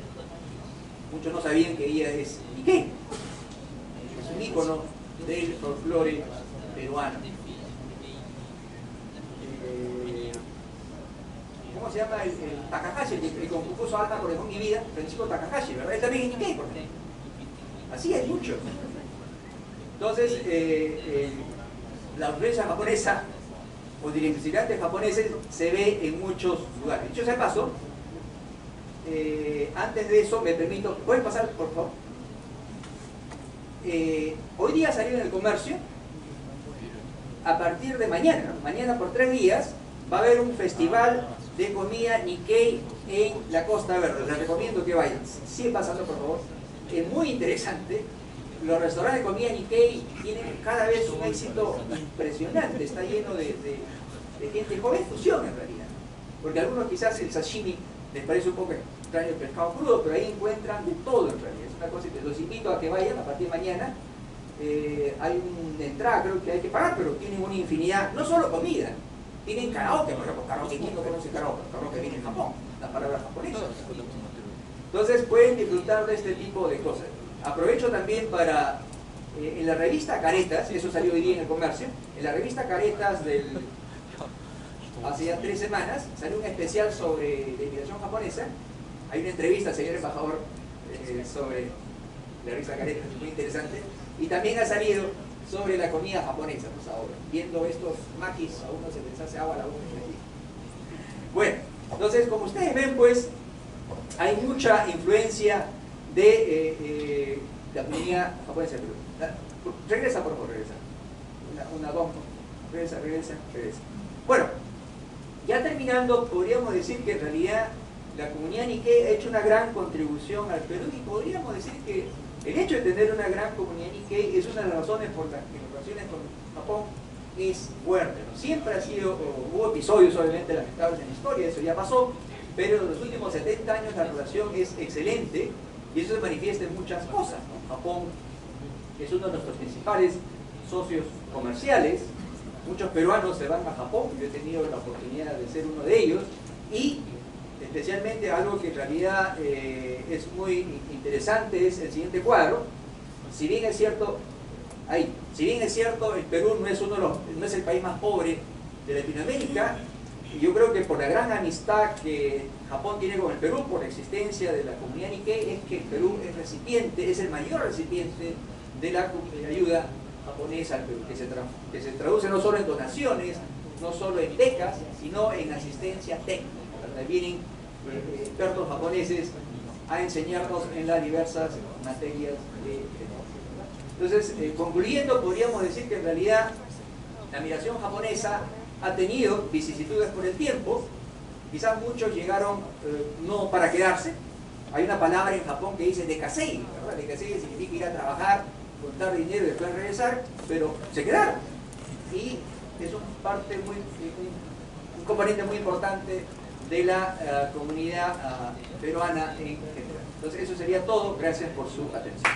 Muchos no sabían que ella es Nikkei, es un ícono del folclore peruano. ¿Cómo se llama? El Takahashi, el que compuso Alma Corazón Mi Vida, Francisco Takahashi, ¿verdad? Él también es Nikkei, por ejemplo. Así hay muchos. Entonces, la influencia japonesa o de los inmigrantes japoneses se ve en muchos lugares. Dicho sea de paso, antes de eso me permito, ¿pueden pasar, por favor? Hoy día salió en el comercio, a partir de mañana, ¿no? Mañana por 3 días va a haber un festival de comida Nikkei en la Costa Verde. Les recomiendo que vayan. Sigue pasando, por favor. Es muy interesante. Los restaurantes de comida Nikkei tienen cada vez un éxito impresionante. Está lleno de gente joven, fusión en realidad. Porque a algunos quizás el sashimi les parece un poco extraño, el pescado crudo, pero ahí encuentran de todo en realidad. Es una cosa que los invito a que vayan a partir de mañana. Hay una entrada, creo que hay que pagar, pero tienen una infinidad, no solo comida, tienen karaoke, por ejemplo, karaoke. ¿Quién no conoce karaoke? Karaoke viene en Japón, la palabra japonesa. Entonces pueden disfrutar de este tipo de cosas. Aprovecho también para, en la revista Caretas, eso salió hoy día en el comercio, en la revista Caretas hace ya 3 semanas, salió un especial sobre la inmigración japonesa. Hay una entrevista al señor embajador sobre la revista Caretas, muy interesante. Y también ha salido sobre la comida japonesa, pues ahora, viendo estos makis, a uno se les hace agua a la boca. Bueno, entonces, como ustedes ven, pues, hay mucha influencia de la comida japonesa en Perú. Regresa, por favor, regresa. Regresa. Bueno, ya terminando, podríamos decir que en realidad la comunidad Nikkei ha hecho una gran contribución al Perú, y podríamos decir que el hecho de tener una gran comunidad Nikkei es una de las razones por las que las relaciones con Japón es fuerte, ¿no? Siempre ha sido, hubo episodios obviamente lamentables en la historia, eso ya pasó, pero en los últimos 70 años la relación es excelente, y eso se manifiesta en muchas cosas, ¿no? Japón es uno de nuestros principales socios comerciales. Muchos peruanos se van a Japón, yo he tenido la oportunidad de ser uno de ellos, y especialmente algo que en realidad es muy interesante es el siguiente cuadro. Si bien es cierto, el Perú no es el país más pobre de Latinoamérica, y yo creo que por la gran amistad que Japón tiene con el Perú, por la existencia de la comunidad Nikkei, es que el Perú es el mayor recipiente de la ayuda japonesa al Perú, que se traduce no solo en donaciones, no solo en becas, sino en asistencia técnica. Vienen expertos japoneses a enseñarnos en las diversas materias de Entonces, concluyendo, podríamos decir que en realidad la migración japonesa ha tenido vicisitudes por el tiempo. Quizás muchos llegaron no para quedarse. Hay una palabra en Japón que dice dekasei, ¿verdad? Dekasei significa ir a trabajar, contar dinero y después regresar, pero se quedaron. Y es un componente muy importante de la comunidad peruana en general. Entonces eso sería todo. Gracias por su atención.